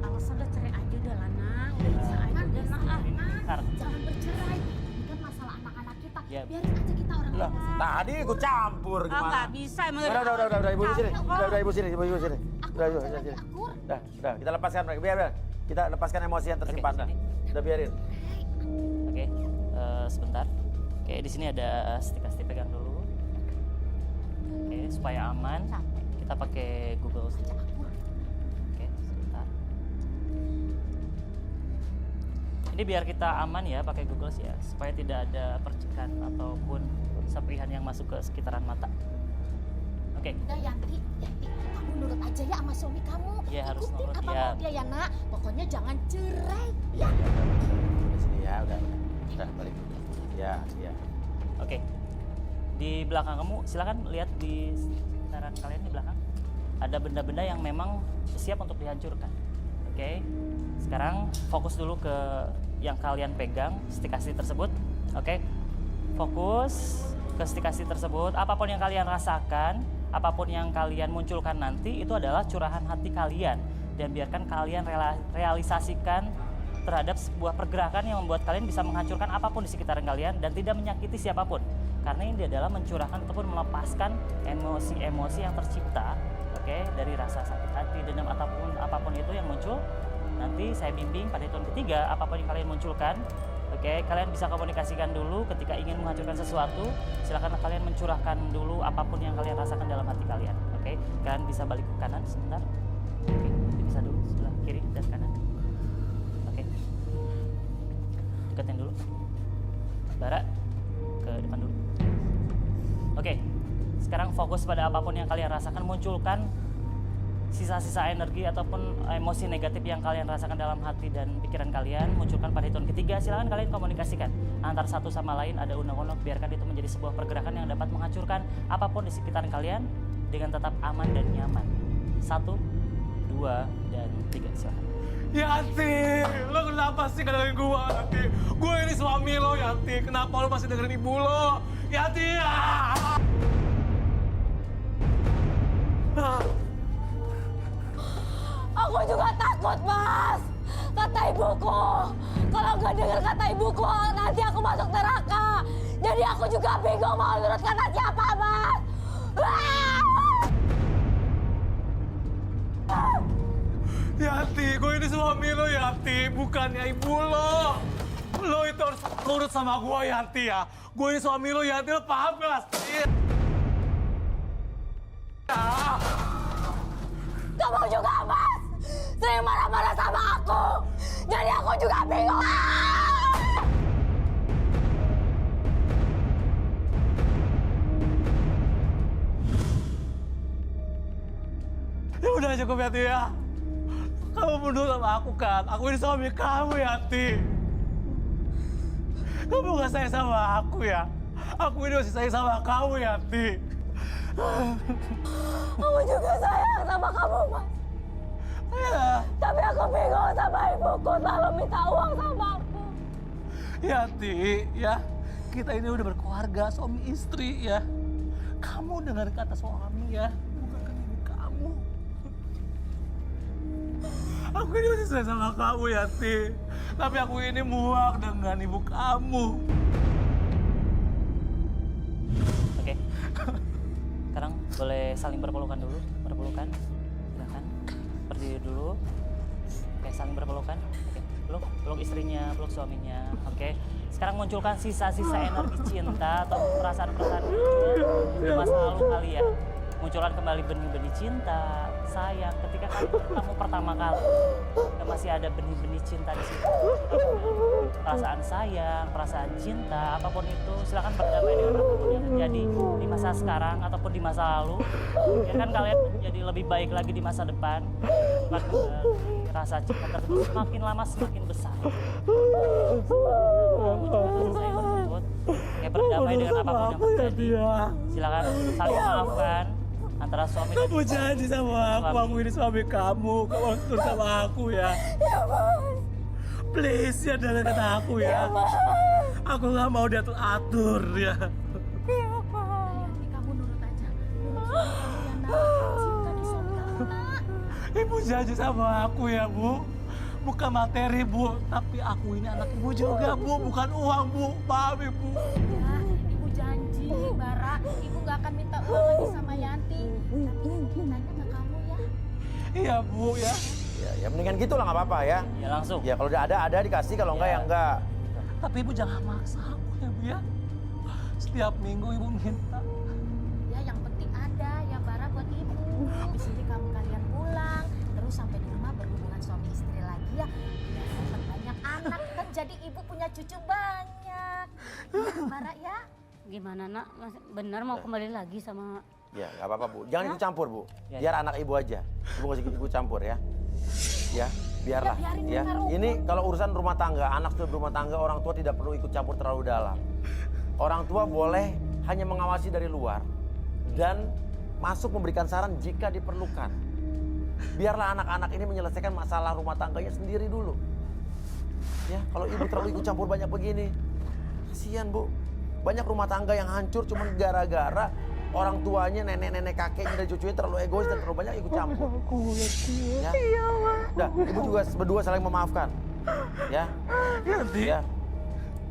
Alasan udah cerai aja udah lah nak, udah bisa aja udah nak. Jangan bercerai. Ini kan masalah anak-anak kita. Ya. Biarin aja kita orang Lah, lain. tadi ikut campur Ah gimana? nggak bisa emang. Udah, ibu di sini. Udah, ibu sini, ibu sini. Aku Udah, jalan sini. akur. Udah, kita lepaskan mereka. Biar. Kita lepaskan emosi yang tersimpan dah. sini. Udah biarin. Oke, sebentar. Oke, di sini ada stick pegang dulu. Oke, supaya aman. Kita pakai Google Stick. Oke, sebentar. Ini biar kita aman ya pakai Google sih ya, supaya tidak ada percikan ataupun serpihan yang masuk ke sekitaran mata. Oke. Udah Yanti, kamu nurut aja ya sama suami kamu. Iya, harus Ikutin nurut, apa ya. mau dia ya nak. Pokoknya jangan cerai. Ya. Di sini ya, udah. Udah balik. Ya. Oke. Di belakang kamu silakan lihat di sekitaran kalian di belakang. Ada benda-benda yang memang siap untuk dihancurkan. Oke. Sekarang fokus dulu ke yang kalian pegang, stikasi tersebut. Oke. Fokus ke stikasi tersebut. Apapun yang kalian rasakan, apapun yang kalian munculkan nanti itu adalah curahan hati kalian, dan biarkan kalian realisasikan terhadap sebuah pergerakan yang membuat kalian bisa menghancurkan apapun di sekitaran kalian dan tidak menyakiti siapapun. Karena ini adalah mencurahkan ataupun melepaskan emosi-emosi yang tercipta, oke, dari rasa sakit hati, dendam ataupun apapun itu yang muncul. Nanti saya bimbing pada hitungan ketiga apapun yang kalian munculkan. Oke, kalian bisa komunikasikan dulu ketika ingin menghancurkan sesuatu. Silakan kalian mencurahkan dulu apapun yang kalian rasakan dalam hati kalian. Oke, kalian bisa balik ke kanan sebentar. Oke, bisa dulu sebelah kiri dan kanan. Oke, deketin dulu. Bara, ke depan dulu. Oke, sekarang fokus pada apapun yang kalian rasakan. Munculkan sisa-sisa energi ataupun emosi negatif yang kalian rasakan dalam hati dan pikiran kalian. Munculkan pada hitungan ketiga. Silakan kalian komunikasikan antar satu sama lain. Ada unek-unek, biarkan itu menjadi sebuah pergerakan yang dapat menghancurkan apapun di sekitar kalian dengan tetap aman dan nyaman. 1, 2, dan 3. Silakan. Yanti, lo kenapa sih gak dengerin gue, Yanti? Gue ini suami lo, Yanti. Kenapa lo masih dengerin ibu lo? Yanti, Aku juga takut, Mas. Kata ibuku, kalau nggak dengar kata ibuku, nanti aku masuk neraka. Jadi aku juga bingung mau nurut kata siapa, Mas. Yanti, gue ini suami lo, Yanti. Bukannya ibu lo. Lo itu harus nurut sama gue, Yanti ya. Gue ini suami lo, Yanti. Lo paham gak sih? Kamu juga, Mas. Sering marah-marah sama aku. Jadi aku juga bingung. Ya udah cukup Yanti ya. Kamu mundur sama aku kan? Aku ini suami kamu Yanti. Kamu gak sayang sama aku ya? Aku ini masih sayang sama kamu Yanti. Aku juga sayang sama kamu, Mas. Ya, Tapi aku bingung sama ibuku selalu minta uang sama aku. Yanti ya. Kita ini udah berkeluarga, suami istri ya. Kamu dengar kata suami ya, bukan kata ibu kamu. Aku ini masih sayang sama kamu Yanti. Tapi aku ini muak dengan ibu kamu. Oke. Sekarang boleh saling berpelukan dulu. Berpelukan. Silakan. Berdiri dulu. Oke, saling berpelukan. Oke. Peluk istrinya, peluk suaminya. Oke. Sekarang munculkan sisa-sisa energi cinta atau perasaan-perasaan di masa lalu kalian. Munculkan kembali benih-benih cinta, sayang. Ketika kamu pertama kali, masih ada benih-benih cinta di situ. Perasaan sayang, perasaan cinta, apapun itu, silakan berdamai dengan apapun yang terjadi di masa sekarang ataupun di masa lalu. Biarkan kalian menjadi lebih baik lagi di masa depan. Rasa cinta tersebut semakin lama semakin besar. Munculkan rasa sayang tersebut. Kayak berdamai dengan apapun yang terjadi. Silakan saling maafkan antara suami dan Kamu janji sama aku ini suami kamu. Kamu harus turut sama aku ya. Please ya, dengar kata aku ya. Aku gak mau diatur-atur ya. Yanti, kamu nurut aja. Nurut suami kamu yang nak. Cinta di suami kamu, nak. Ibu janji sama aku ya, Bu. Bukan materi, Bu. Tapi aku ini anak ibu juga, Bu. Bukan uang, Bu. Paham, Ibu. Ya, ibu janji, Bara. Ibu gak akan minta uang lagi sama Yanti. Tapi mintanya ke kamu ya. Iya, Bu, ya. Ya mendingan gitu lah nggak apa-apa ya. Ya langsung. Ya kalau udah ada dikasih, kalau enggak ya enggak. Tapi Ibu jangan maksa aku ya, Bu, ya. Setiap minggu Ibu minta. Ya, yang penting ada ya Bara buat ibu. Habis ini kalian pulang, terus sampai di rumah berhubungan suami istri lagi ya. Biar dapat banyak anak kan, jadi ibu punya cucu banyak. Ya, Bara ya. Gimana nak? Benar mau kembali lagi sama Ya nggak apa-apa Bu. Jangan ikut campur Bu. Ya. Biar anak ibu aja. Ibu nggak usah ikut campur ya. Ya biarlah. Ya, biarin Ya. mereka rukun. Ini kalau urusan rumah tangga, anak sudah berumah tangga, orang tua tidak perlu ikut campur terlalu dalam. Orang tua boleh hanya mengawasi dari luar dan masuk memberikan saran jika diperlukan. Biarlah anak-anak ini menyelesaikan masalah rumah tangganya sendiri dulu. Ya, kalau ibu terlalu ikut campur banyak begini, kasihan Bu. Banyak rumah tangga yang hancur cuma gara-gara orang tuanya, nenek-nenek kakeknya dan cucunya terlalu egois dan terlalu banyak ikut campur. Ya. Udah, ibu juga berdua saling memaafkan. Ya. Yanti. Ya.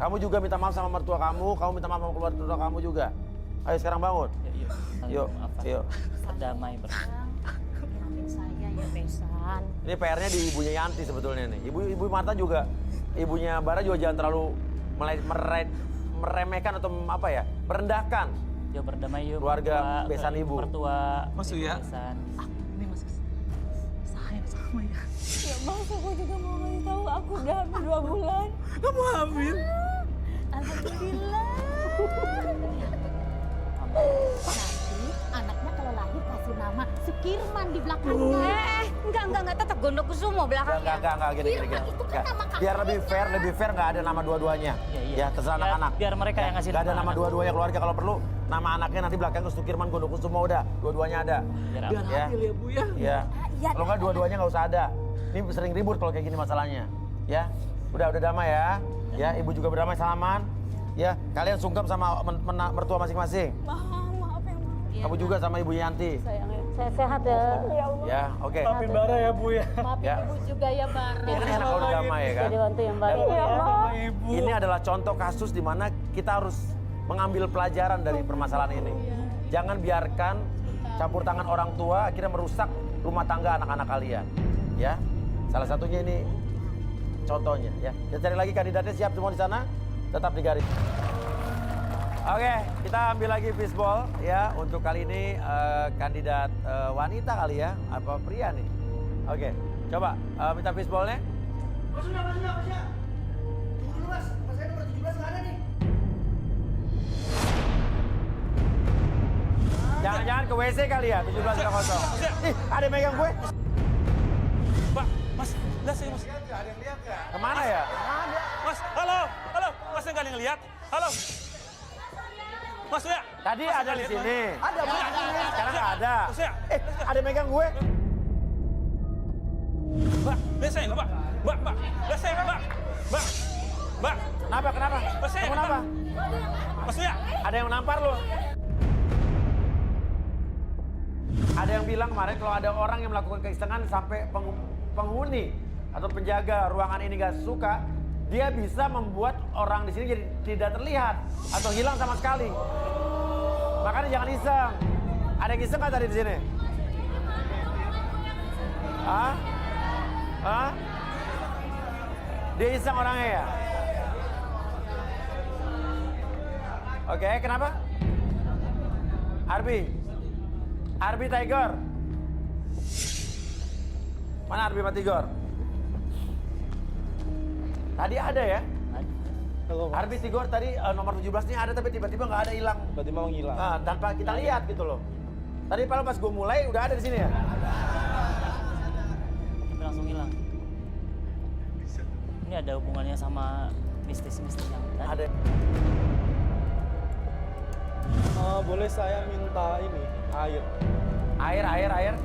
Kamu juga minta maaf sama mertua kamu minta maaf sama keluarga kamu juga. Ayo sekarang bangun. Yuk, saling Yuk, memaafkan. yuk. Berdamai bersama. Maafin saya ya Besan. Ini PR-nya di ibunya Yanti sebetulnya nih. Ibu Marta juga, ibunya Bara juga jangan terlalu meremehkan atau apa ya, merendahkan. Yuk berdamai yuk. Keluarga besan ibu. Mertua. Mas Uya. Besan. Aku ini masih sayang sama ya. Ya Mas, aku juga mau ngasih tahu aku udah hamil 2 bulan. Kamu hamil? Alhamdulillah. Nanti anaknya kalau lahir kasih nama Sukirman di belakangnya. enggak tetap Gondok Kusumo belakangnya. Enggak, gini. Firman itu kan Enggak. nama Biar kakaknya. lebih fair nggak ada nama dua-duanya. Iya. Ya, terserah Biar- anak-anak. biar mereka yang ngasih Nggak ada nama nama anak. dua-duanya keluarga, kalau perlu nama anaknya nanti belakangnya Sukirman Gondokusumo udah, dua-duanya ada. Biar Biar Ya. adil ya, Bu, ya. Ya. Iya, Kalau nggak dua-duanya nggak usah ada. Ini sering ribut kalau kayak gini masalahnya. Ya. Udah damai ya. Ya, ibu juga berdamai, salaman. Ya, kalian sungkem sama mertua masing-masing. Maaf ya Mas. Kamu juga sama ibu Yanti. Sayang ya. Saya sehat ya. Ya Allah. Ya, oke. Maafin Bara ya, Bu, ya. Maafin Ya. ibu juga ya Bara. Ini enak kalau udah damai ya kan. Jadi bantu yang baik. Iya, sama Ibu. Ini adalah contoh kasus di mana kita harus mengambil pelajaran dari permasalahan ini. Jangan biarkan campur tangan orang tua akhirnya merusak rumah tangga anak-anak kalian. Ya, salah satunya ini contohnya. Ya, kita cari lagi kandidatnya, siap semua di sana, tetap di garis. Oke, kita ambil lagi fishball ya untuk kali ini kandidat wanita kali ya, apa pria nih? Oke, coba minta fishballnya. Mas Uya. Tunggu dulu mas, saya nomor 17 nggak ada nih. Jangan-jangan ke WC kali ya, 17.00. Ih, ada yang megang gue. Pak, Mas, lihat saya Mas. Kemana ya? Mas, halo, Mas nggak ada yang lihat? Halo. Mas Surya. Tadi ada di sini. Ada, Mas. Sekarang nggak ada. Mas Surya. Ada yang megang gue. Mbak, lihat saya nggak, Pak? Mbak, lihat saya nggak, Mbak? Mbak. Kenapa? Mas saya Kamu kenapa? Mas Surya. Ada yang nampar lo? Ada yang bilang kemarin kalau ada orang yang melakukan keisengan sampai penghuni atau penjaga ruangan ini gak suka, dia bisa membuat orang di sini jadi tidak terlihat atau hilang sama sekali. Makanya jangan iseng. Ada yang iseng nggak tadi di sini? Hah? Dia iseng orangnya ya? Oke, kenapa? Arbi Tiger. Mana Arbi Pak Tigor? Tadi ada ya? Halo, Mas. Arbi Tigor tadi nomor 17 ini ada tapi tiba-tiba nggak ada hilang. Berarti memang hilang. Tanpa kita lihat gitu loh. Tadi pas gue mulai udah ada di sini ya? Tapi langsung hilang. Ini ada hubungannya sama mistis-mistis yang tadi. Ada. Boleh saya minta ini, air? Air.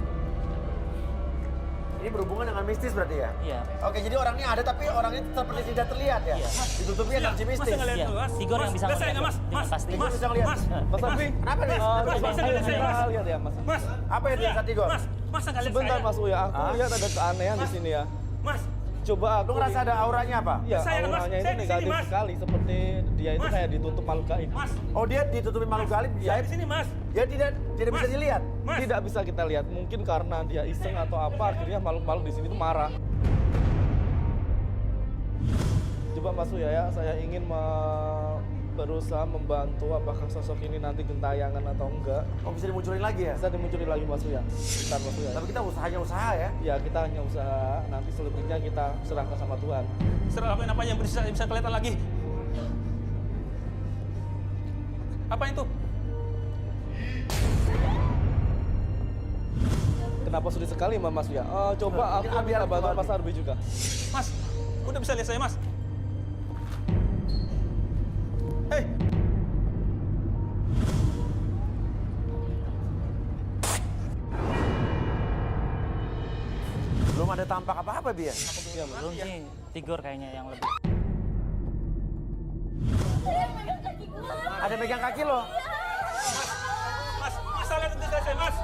Ini berhubungan dengan mistis berarti ya? Iya. Oke, jadi orangnya ada tapi orangnya seperti tidak terlihat ya? Iya. Ditutupi energi mistis. Mas nggak lihat Iya, dulu, Mas? Tigor yang bisa Mas, saya melihat nggak, Mas? dengan Mas, pasti. Tigor bisa ngeliat. Mas Arbi. Kenapa nih? Coba Mas, saya Mas. lihat ya, Mas. Mas, Apa yang dilihat Tigor? Mas nggak lihat Sebentar, saya? Mas Uya. Aku lihat ada keanehan di sini ya. Mas, Coba aku Lu ngerasa ada auranya apa? Iya, Saya, Mas. auranya itu Saya di sini, negatif Mas. sekali. Seperti dia itu Mas. kayak ditutup makhluk gaib. Mas, Oh, dia ditutupi makhluk galib, saya gaib. di sini, Mas. Dia tidak bisa Mas. dilihat. Mas, Tidak bisa kita lihat. Mungkin karena dia iseng atau apa, akhirnya makhluk-makhluk di sini tuh marah. Coba Mas Uya ya, saya ingin berusaha membantu apakah sosok ini nanti gentayangan atau enggak. Oh, bisa dimunculin lagi ya? Bisa dimunculin lagi Mas Uya. Bentar Mas Uya. Tapi kita hanya usaha ya. Ya kita hanya usaha, nanti selebihnya kita serahkan sama Tuhan. serangkaian apa yang bisa kelihatan lagi? Apa itu? Kenapa sulit sekali Mas Uya? Coba aku minta bantuan Mas Arbi juga. Mas, udah bisa lihat saya, Mas? Hei! Belum ada tampak apa-apa, Bia. Iya, Mas. Belum sih, Tigor kayaknya yang lebih. Ada yang megang kaki lo. Mas, lihat itu saya, Mas.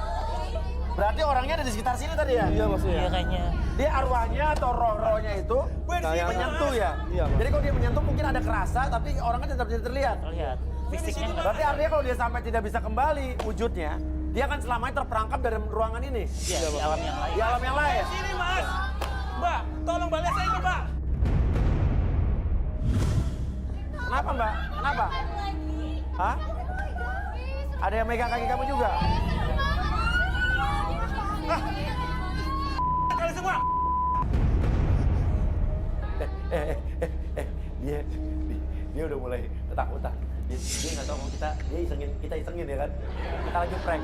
Berarti orangnya ada di sekitar sini tadi ya? Iya Mas Uya. Iya kayaknya. Dia arwahnya atau roh-rohnya itu Kayak menyentuh ya? Iya, Mas. Jadi kalau dia menyentuh mungkin ada kerasa, tapi orangnya tetap tidak terlihat. Terlihat. Fisiknya nggak. Berarti artinya kalau dia sampai tidak bisa kembali wujudnya, dia akan selamanya terperangkap dari ruangan ini. Iya, di alam yang lain. Di alam yang lain. Sini, Mas. Mbak, tolong balik saya ini, Mbak. Kenapa, Mbak? Kenapa? Hah? Ada yang megang kaki kamu juga? Kalian semua. Dia udah mulai ketakutan. Dia nggak tahu kalau kita isengin ya kan? Kita lagi prank.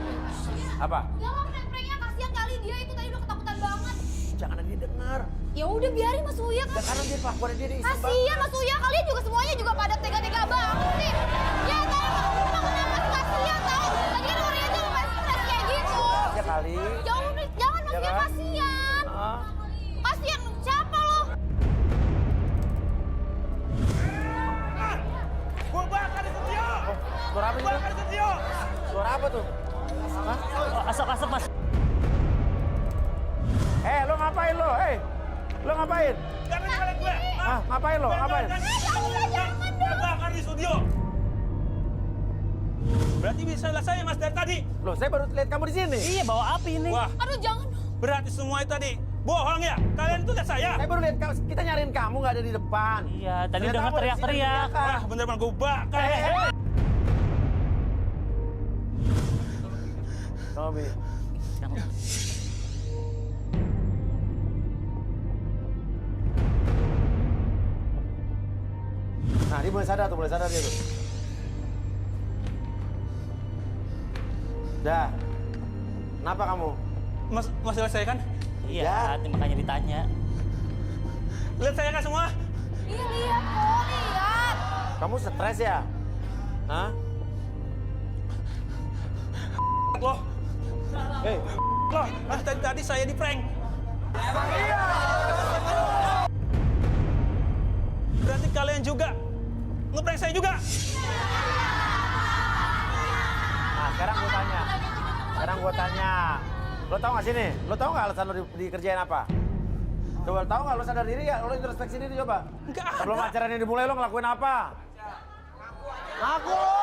Apa? Ya mau prank-pranknya kasihan kali dia itu tadi udah ketakutan banget. Jangan ada dia dengar. Ya udah biarin Mas Uya Ya kan. karena dia kelakuan dia iseng banget. Kasihan Mas Uya, kalian juga semuanya juga pada tega-tega banget sih. Ya tau, kenapa sih kasihan tau? Tadi kan orangnya aja sampai stres kayak gitu. Ya kali. Jangan Mas Ya Uya, kan? kasihan. Ah. Kasihan siapa lo? Gua bakar di studio. Suara apa Gua itu? bakar di studio. Suara apa tuh? Hah? Oh, asap-asap, Mas. Lo ngapain lo? Lo ngapain? Jangan di kepala gue. Hah? Ngapain lo? Ngapain? Gua bakar di studio. Berarti bisa lihat saya, Mas, dari tadi. Loh, saya baru lihat kamu di sini. Iya, bawa api ini. Wah, Aduh jangan. berarti semua itu tadi bohong ya? Kalian itu lihat saya? Saya baru lihat kita nyariin kamu nggak ada di depan. Iya, tadi Ternyata dengar kamu ada di sini teriak-teriak. di belakang. Wah, bener-bener gue bakar. Tommy. Yang- Nah, dia mulai sadar dia tuh. Dah. Kenapa kamu? Mas lihat saya kan? Iya, makanya ditanya. Lihat saya kan semua? Iya lihat kok, lihat. Kamu stres ya? Hah? Loh. Loh, tadi saya di prank. Berarti kalian juga nge-prank saya juga? Nah, sekarang gue tanya. Lo tau gak sini? Lo tau gak alasan lo dikerjain apa? Coba tau gak? Lo sadar diri gak? Lo introspeksi diri coba. Enggak ada. Sebelum acara ini dimulai lo ngelakuin apa? Ngaku lo!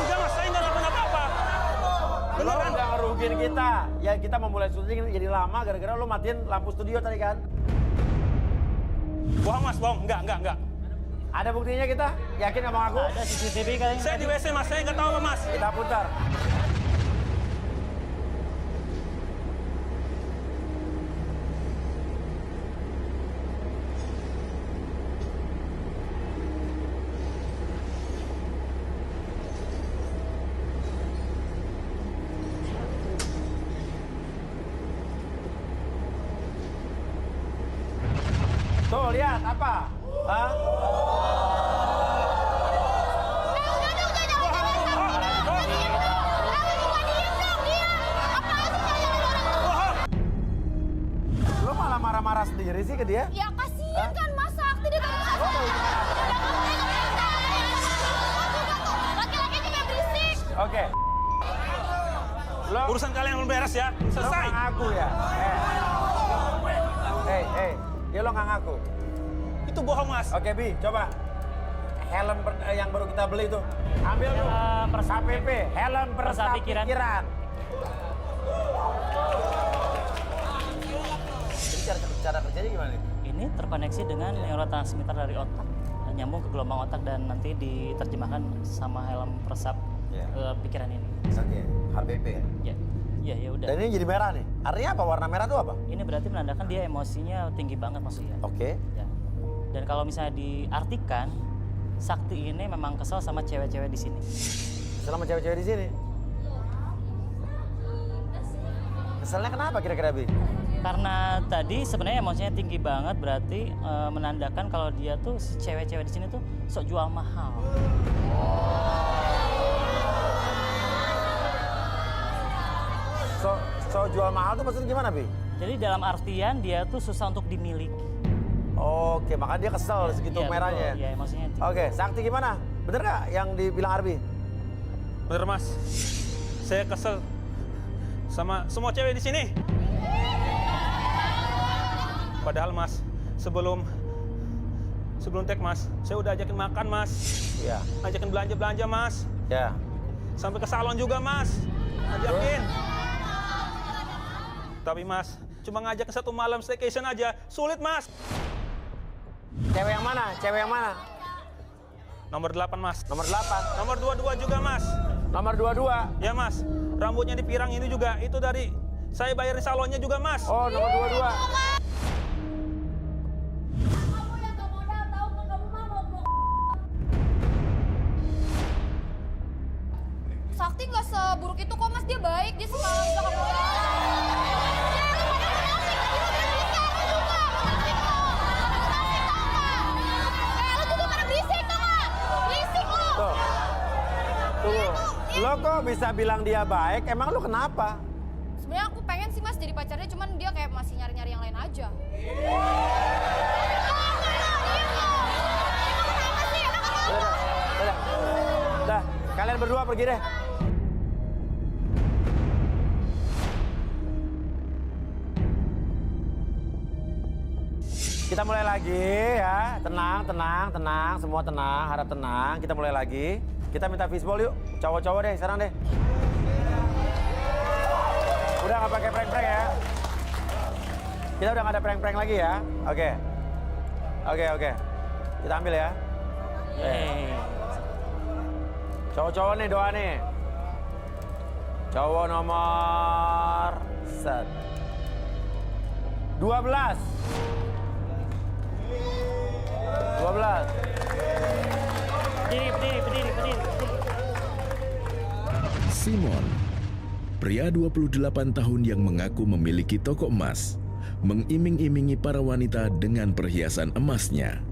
Enggak mas, saya nggak ngelakuin apa-apa. Lo Beneran? udah ngerugiin kita. Ya kita memulai syuting jadi lama gara-gara lo matiin lampu studio tadi kan? Bohong mas, bohong. Enggak. Ada buktinya kita? Yakin sama aku? Ada CCTV kayaknya. Saya di WC mas, saya nggak tahu apa mas. Kita putar. Tuh, lihat apa? Hah? Lo malah marah-marah sendiri sih ke dia? Ya kasihan kan Mas Sakti dia tadi laki-laki juga berisik. Oke. Lo Urusan kalian belum beres ya? lo Selesai. nggak ngaku ya? Ya lo nggak ngaku. Itu bohong mas. Oke Bi, coba helm yang baru kita beli itu. Ambil tuh. Helm Persa HPP, helm Persa Pikiran. pikiran. Jadi cara kerjanya gimana nih? Ini terkoneksi dengan neurotransmitter dari otak, nyambung ke gelombang otak dan nanti diterjemahkan sama helm peresap pikiran ini. Oke, HPP ya. Ya udah. Dan ini jadi merah nih. Artinya apa? Warna merah itu apa? Ini berarti menandakan dia emosinya tinggi banget maksudnya. Oke. Ya. Dan kalau misalnya diartikan, Sakti ini memang kesel sama cewek-cewek di sini. Selama cewek-cewek di sini. Keselnya kenapa kira-kira Bi? Karena tadi sebenarnya emosinya tinggi banget, berarti menandakan kalau dia tuh si cewek-cewek di sini tuh sok jual mahal. So jual mahal tuh maksudnya gimana Bi? Jadi dalam artian dia tuh susah untuk dimiliki. Oke, makanya dia kesel segitu Iya, merahnya. betul. Iya, emosinya tinggi. Oke, Sakti gimana? Bener nggak yang dibilang Arbi? Bener mas. Saya kesel sama semua cewek di sini. Padahal mas, sebelum tag mas, saya udah ajakin makan mas, Iya. ajakin belanja mas, Ya. sampai ke salon juga mas, ajakin. Tapi mas, cuma ngajakin satu malam staycation aja, sulit mas. Cewek yang mana? Cewek yang mana? Nomor 8 mas. Nomor 8. Nomor 22 juga mas. Nomor 22. Ya mas, rambutnya dipirang ini juga, itu dari saya bayarin salonnya juga mas. Oh, nomor 22. Sakti nggak seburuk itu kok Mas, dia baik, dia semalam juga kamu. Tuh. Tunggu. Lo kok bisa bilang dia baik? Emang lo kenapa? Sebenarnya aku pengen sih Mas jadi pacarnya, cuman dia kayak masih nyari-nyari yang lain aja. Udah, kalian berdua pergi deh. Kita mulai lagi ya. Tenang, semua tenang, harap tenang. Kita mulai lagi. Kita minta fishball yuk. Cowok-cowok deh, sekarang deh. Udah nggak pakai prank-prank ya. Kita udah nggak ada prank-prank lagi ya. Oke. Kita ambil ya. Cowok-cowok nih, doa nih. Cowok nomor 12. Berdiri. Simon, pria 28 tahun yang mengaku memiliki toko emas, mengiming-imingi para wanita dengan perhiasan emasnya.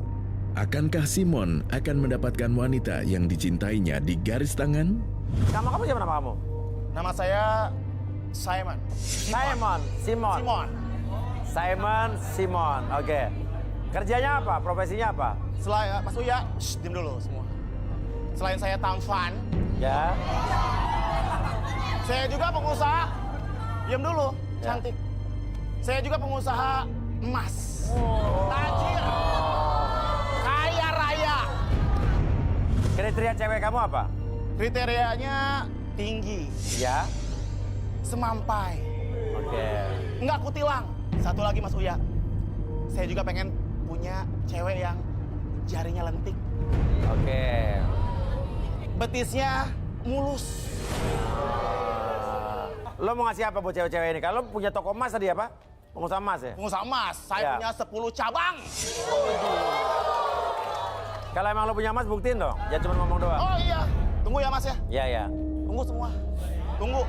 Akankah Simon akan mendapatkan wanita yang dicintainya di garis tangan? Kamu siapa nama kamu? Nama saya Simon. Simon. Simon, Simon. Oke. Kerjanya apa? Profesinya apa? Selain Mas Uya, diam dulu semua. Selain saya tampan, Ya. saya juga pengusaha. Diam dulu, Ya. cantik. Saya juga pengusaha emas. Tajir. Kaya raya. Kriteria cewek kamu apa? Kriterianya tinggi, Ya. semampai, Oke. enggak kutilang. Satu lagi Mas Uya, saya juga pengen punya cewek yang jarinya lentik, Oke. betisnya mulus. Lo mau ngasih apa buat cewek-cewek ini? Kalau punya toko emas tadi apa? Pengusaha emas ya? Pengusaha emas, saya Ya. punya 10 cabang. Kalau emang lo punya emas buktiin dong. Jangan cuma ngomong doang. Oh iya, tunggu ya Mas ya. Iya, iya. Tunggu semua. Tunggu.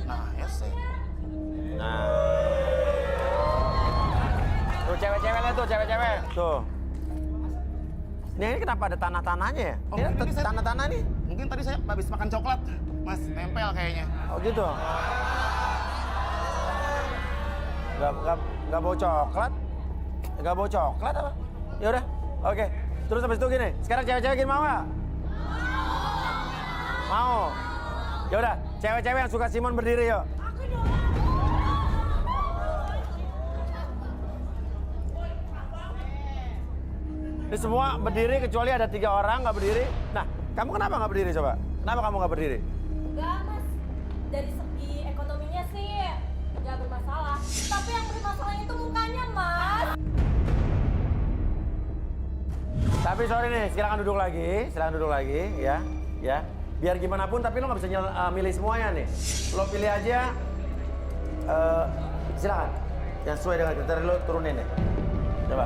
Nah, ya sih. Nah. Tuh cewek-cewek lihat tuh, cewek-cewek. Tuh. Ini kenapa ada tanah-tanahnya ya? Oh, Ini ini saya- tanah-tanah nih. Mungkin tadi saya habis makan coklat, Mas, nempel kayaknya. Oh gitu. Gak bau coklat? Gak bau coklat apa? Ya udah, oke. Terus habis itu gini, sekarang cewek-cewek gini mau nggak? Mau. Ya udah, cewek-cewek yang suka Simon berdiri yuk. Ini semua berdiri kecuali ada 3 orang nggak berdiri. Nah, kamu kenapa nggak berdiri coba? Kenapa kamu nggak berdiri? Enggak, Mas. Dari segi ekonominya sih nggak bermasalah. Tapi yang bermasalah itu mukanya, Mas. Tapi sorry nih, silakan duduk lagi, ya, ya. Biar gimana pun, tapi lo nggak bisa milih semuanya nih. Lo pilih aja, silakan. Yang sesuai dengan kriteria lo turunin nih. Coba.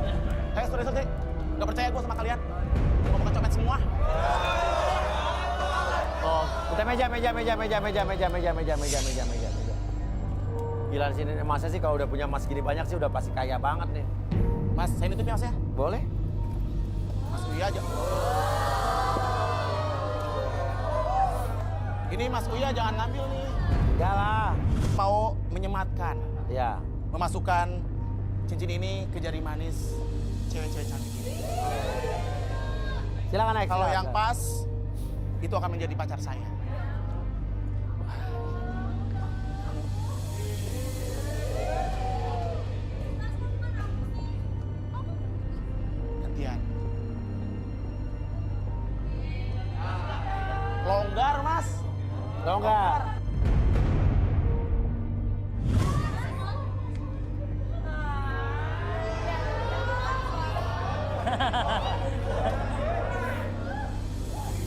Sorry. Gak percaya gue sama kalian. Mau bukan copet semua. Oh, kita meja. Gila di sini, masa sih kalau udah punya emas gini banyak sih udah pasti kaya banget nih. Mas, saya nitip ya Mas ya. Boleh? Mas Uya aja. Ini Mas Uya jangan ngambil nih. Enggak lah. Mau menyematkan, Ya. memasukkan cincin ini ke jari manis cewek-cewek cantik ini. Silakan naik. Kalau silakan. yang pas, itu akan menjadi pacar saya. Gantian. Longgar, Mas. Longgar.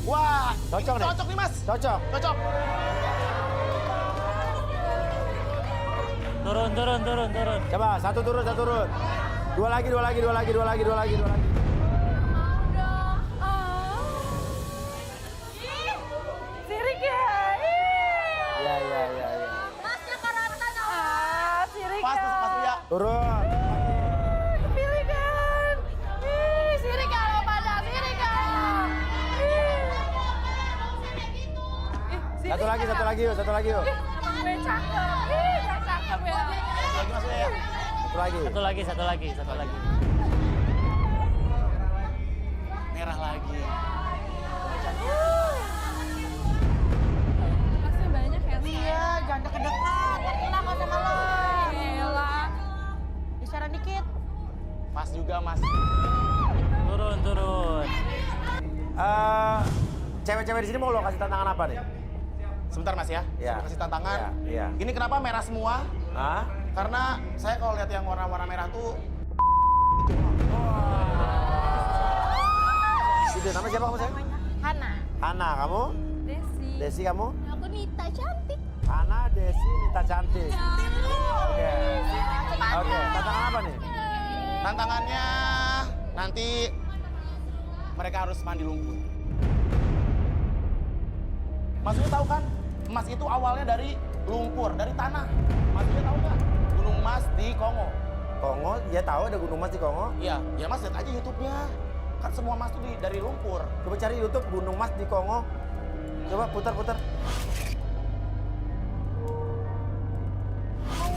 Wah, Cocok ini nih. cocok nih, Mas. Cocok. Cocok. Turun. Coba, satu turun. Dua lagi. Mau dong. Sirik ya. Ya. Masnya karatan. Sirik Pas, Mas Uya. Turun. Pilih kan. Sirik kalau pada sirik kalau. Satu lagi yuk. Gue cakep. Cakep ya. Lagi Mas Uya. Satu lagi. Satu lagi. Merah lagi. Masnya banyak ya. Iya, jangan deket-deket. Hilang nggak sama lo. Elah. Bicara dikit. Pas juga, Mas. Turun. Cewek-cewek di sini mau lo kasih tantangan apa nih? Sebentar, Mas ya. Ya. Saya mau kasih tantangan. Ya. Ini kenapa merah semua? Hah? Karena saya kalau lihat yang warna-warna merah tuh Itu nama siapa kamu sayang? Hana. Hana, kamu? Desi. Desi kamu? Aku Nita cantik. Hana, Desi, Nita cantik. Oke. Oke, tantangan apa nih? tantangannya nanti mereka harus mandi lumpur. Mas Uya tahu kan? Emas itu awalnya dari lumpur, dari tanah. Mas Uya tahu nggak? Gunung emas di Kongo. Kongo, ya tahu ada gunung emas di Kongo. Iya, ya Mas lihat aja YouTube-nya. Kan semua emas itu dari lumpur. Coba cari YouTube gunung emas di Kongo. Coba putar-putar.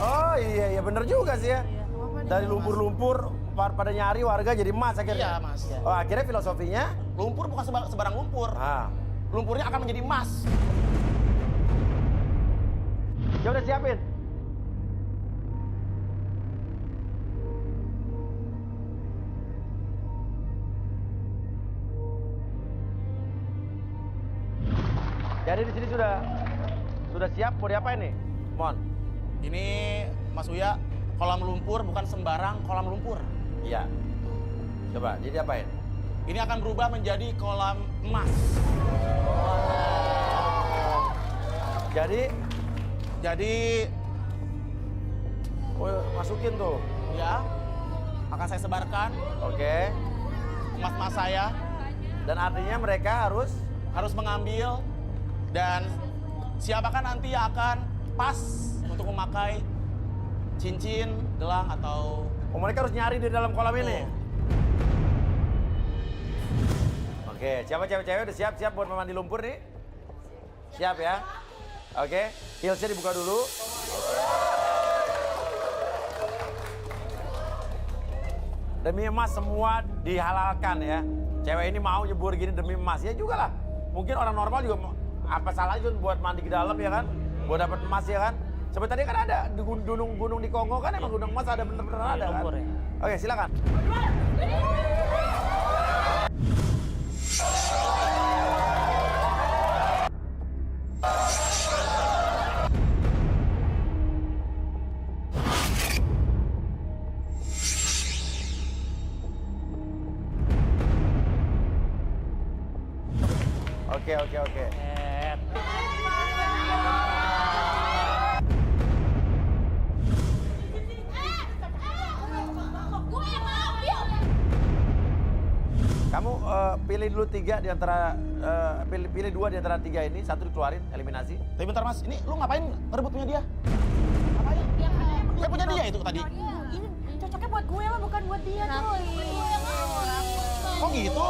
Oh iya bener juga sih ya. Dari lumpur-lumpur pada nyari warga jadi emas akhirnya. Iya, Mas. Oh akhirnya filosofinya. Lumpur bukan sebarang lumpur. Ah. Lumpurnya akan menjadi emas. Ya udah siapin. Jadi di sini sudah siap mau diapain nih? Mon. Ini Mas Uya, kolam lumpur bukan sembarang kolam lumpur. Iya. Coba, jadi apain? Ini akan berubah menjadi kolam emas. Jadi masukin tuh. ya akan saya sebarkan Oke. emas-emas saya. Dan artinya mereka Harus mengambil dan siapakah nanti yang akan pas untuk memakai cincin, gelang atau mereka harus nyari di dalam kolam ini. Oke, siapa cewek-cewek udah siap-siap buat mandi lumpur nih? Siap ya? Oke, heelsnya dibuka dulu. Demi emas semua dihalalkan ya. Cewek ini mau nyebur gini demi emas ya juga lah. Mungkin orang normal juga apa salahnya buat mandi ke dalam ya kan? Buat dapat emas ya kan? Seperti tadi kan ada di gunung di Kongo kan emang gunung emas ada bener-bener ada kan? lumpur ya. Oke, silakan. Oke. Kamu pilih dulu tiga di antara pilih dua di antara tiga ini, satu dikeluarin, eliminasi. Tapi bentar Mas, ini lu ngapain merebut punya dia? Ngapain? Ya punya dia itu tadi. Ini cocoknya buat gue lah, bukan buat dia tuh. Kok gitu?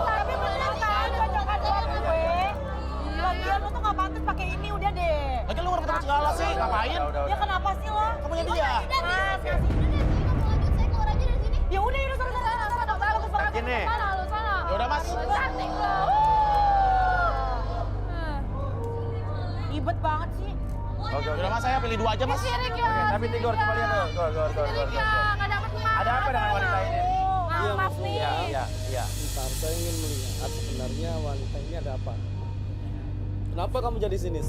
Tapi bener kan cocokan buat gue. Lagian lo tuh gak pantas pakai ini, udah deh. Lagi lu ngerebut segala sih, ngapain? Ya kenapa sih lo? Kamu punya dia. Mas, ya udah sana. Bagus banget. Gini. Ya udah Mas. Cantik lo. Ribet banget sih. Oke. Udah Mas, saya pilih dua aja Mas. Tapi tidur, coba lihat tuh. Gor. Gak dapet emas. Ada apa dengan wanita ini? Maaf nih. Iya. Bentar, saya ingin melihat sebenarnya wanita ini ada apa. Kenapa kamu jadi sinis?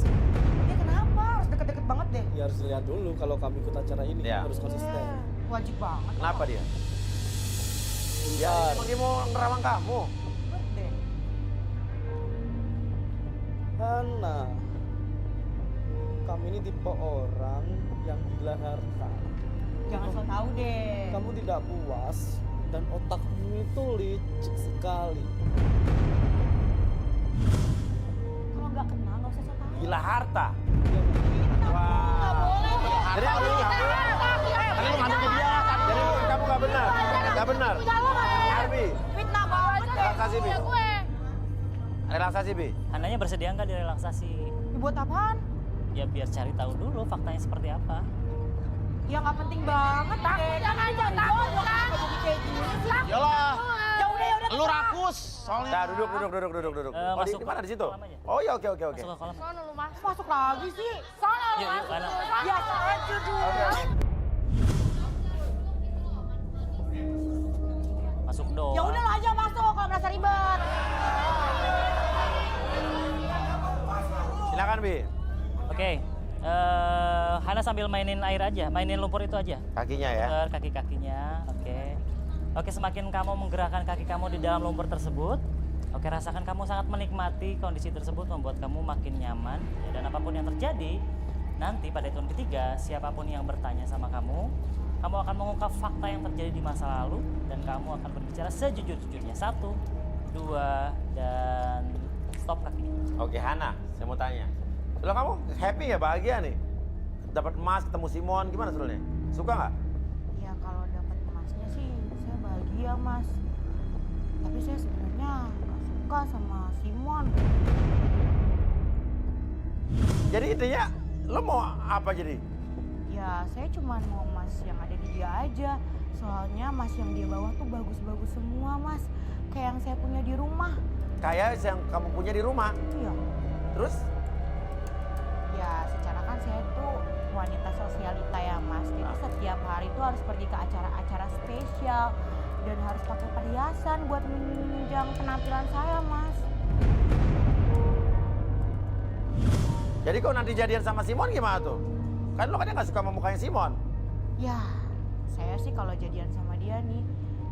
Ya kenapa? Harus deket-deket banget deh. Ya harus lihat dulu kalau kami ikut acara ini Ya. harus konsisten. Wajib banget. Kenapa dia? Ya, Bentar. emang dia mau ngerawang kamu. Ribet deh. Hana, kamu ini tipe orang yang gila harta. Jangan so tau deh. Kamu tidak puas dan otakmu itu licik sekali. Kalau nggak kenal nggak usah so tau. Gila harta. Ya, Wah. Jadi kamu Tadi lu ngambil dia tadi. Jadi kamu nggak benar. Nggak benar. Arbi, Fitnah banget deh. relaksasi Bi. Relaksasi Bi. Andanya bersedia nggak direlaksasi? Buat apaan? Ya biar cari tahu dulu faktanya seperti apa. Ya nggak penting banget. Jangan takut kan. Jadi kayak gini sih. Yalah, Ya udah. lu rakus soalnya. Nah, duduk. Oh, Masuk di mana di situ? kolam aja. Oh ya, oke. Masuk ke kolam. Masuk lagi sih. Sono lu Yuk, masuk. anak. Biasa aja dulu. Oke. Masuk doang. Ya udah lo aja masuk kalau merasa ribet. Silakan Bi. Oke. Hana sambil mainin air aja, mainin lumpur itu aja. Kakinya ya. Putar kaki-kakinya, oke. Oke, semakin kamu menggerakkan kaki kamu di dalam lumpur tersebut, oke, rasakan kamu sangat menikmati kondisi tersebut, membuat kamu makin nyaman. Ya, dan apapun yang terjadi, nanti pada hitungan ketiga, siapapun yang bertanya sama kamu akan mengungkap fakta yang terjadi di masa lalu, dan kamu akan berbicara sejujur-jujurnya. 1, 2, dan stop kakinya. Oke, Hana, saya mau tanya. Setelah kamu happy ya, bahagia nih? Dapat emas, ketemu Simon, gimana sebenarnya? Suka nggak? Ya kalau dapat emasnya sih saya bahagia mas. Tapi saya sebenarnya nggak suka sama Simon. Jadi intinya, lo mau apa jadi? Ya saya cuma mau emas yang ada di dia aja. Soalnya emas yang dia bawa tuh bagus-bagus semua mas. Kayak yang saya punya di rumah. Kayak yang kamu punya di rumah. Iya. Terus? Ya secara kan saya tuh wanita sosialita ya mas. Jadi setiap hari tuh harus pergi ke acara-acara spesial. Dan harus pakai perhiasan buat menunjang penampilan saya mas. Jadi kau nanti jadian sama Simon gimana tuh? Kan lo kan nggak suka sama mukanya Simon. Ya saya sih kalau jadian sama dia nih,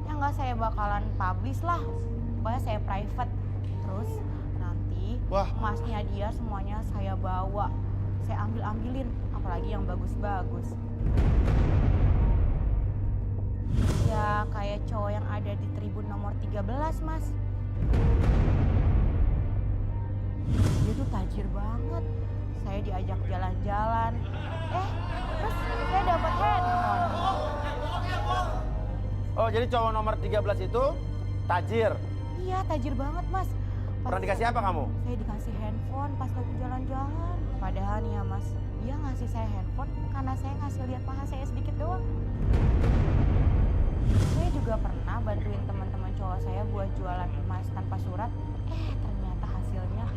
ya nggak saya bakalan publish lah. Pokoknya saya private. Terus nanti Wah. emasnya dia semuanya saya bawa. Saya ambil-ambilin, apalagi yang bagus-bagus. Ya kayak cowok yang ada di tribun nomor 13 mas. Dia tuh tajir banget. Saya diajak jalan-jalan. Terus saya dapat handphone. Oh, jadi cowok nomor 13 itu tajir. Iya tajir banget mas. Pernah dikasih apa kamu? Saya dikasih handphone pas lagi jalan-jalan. Padahal nih ya mas, dia ngasih saya handphone karena saya ngasih lihat paha saya sedikit doang. Saya juga pernah bantuin teman-teman cowok saya buat jualan emas tanpa surat. Ternyata hasilnya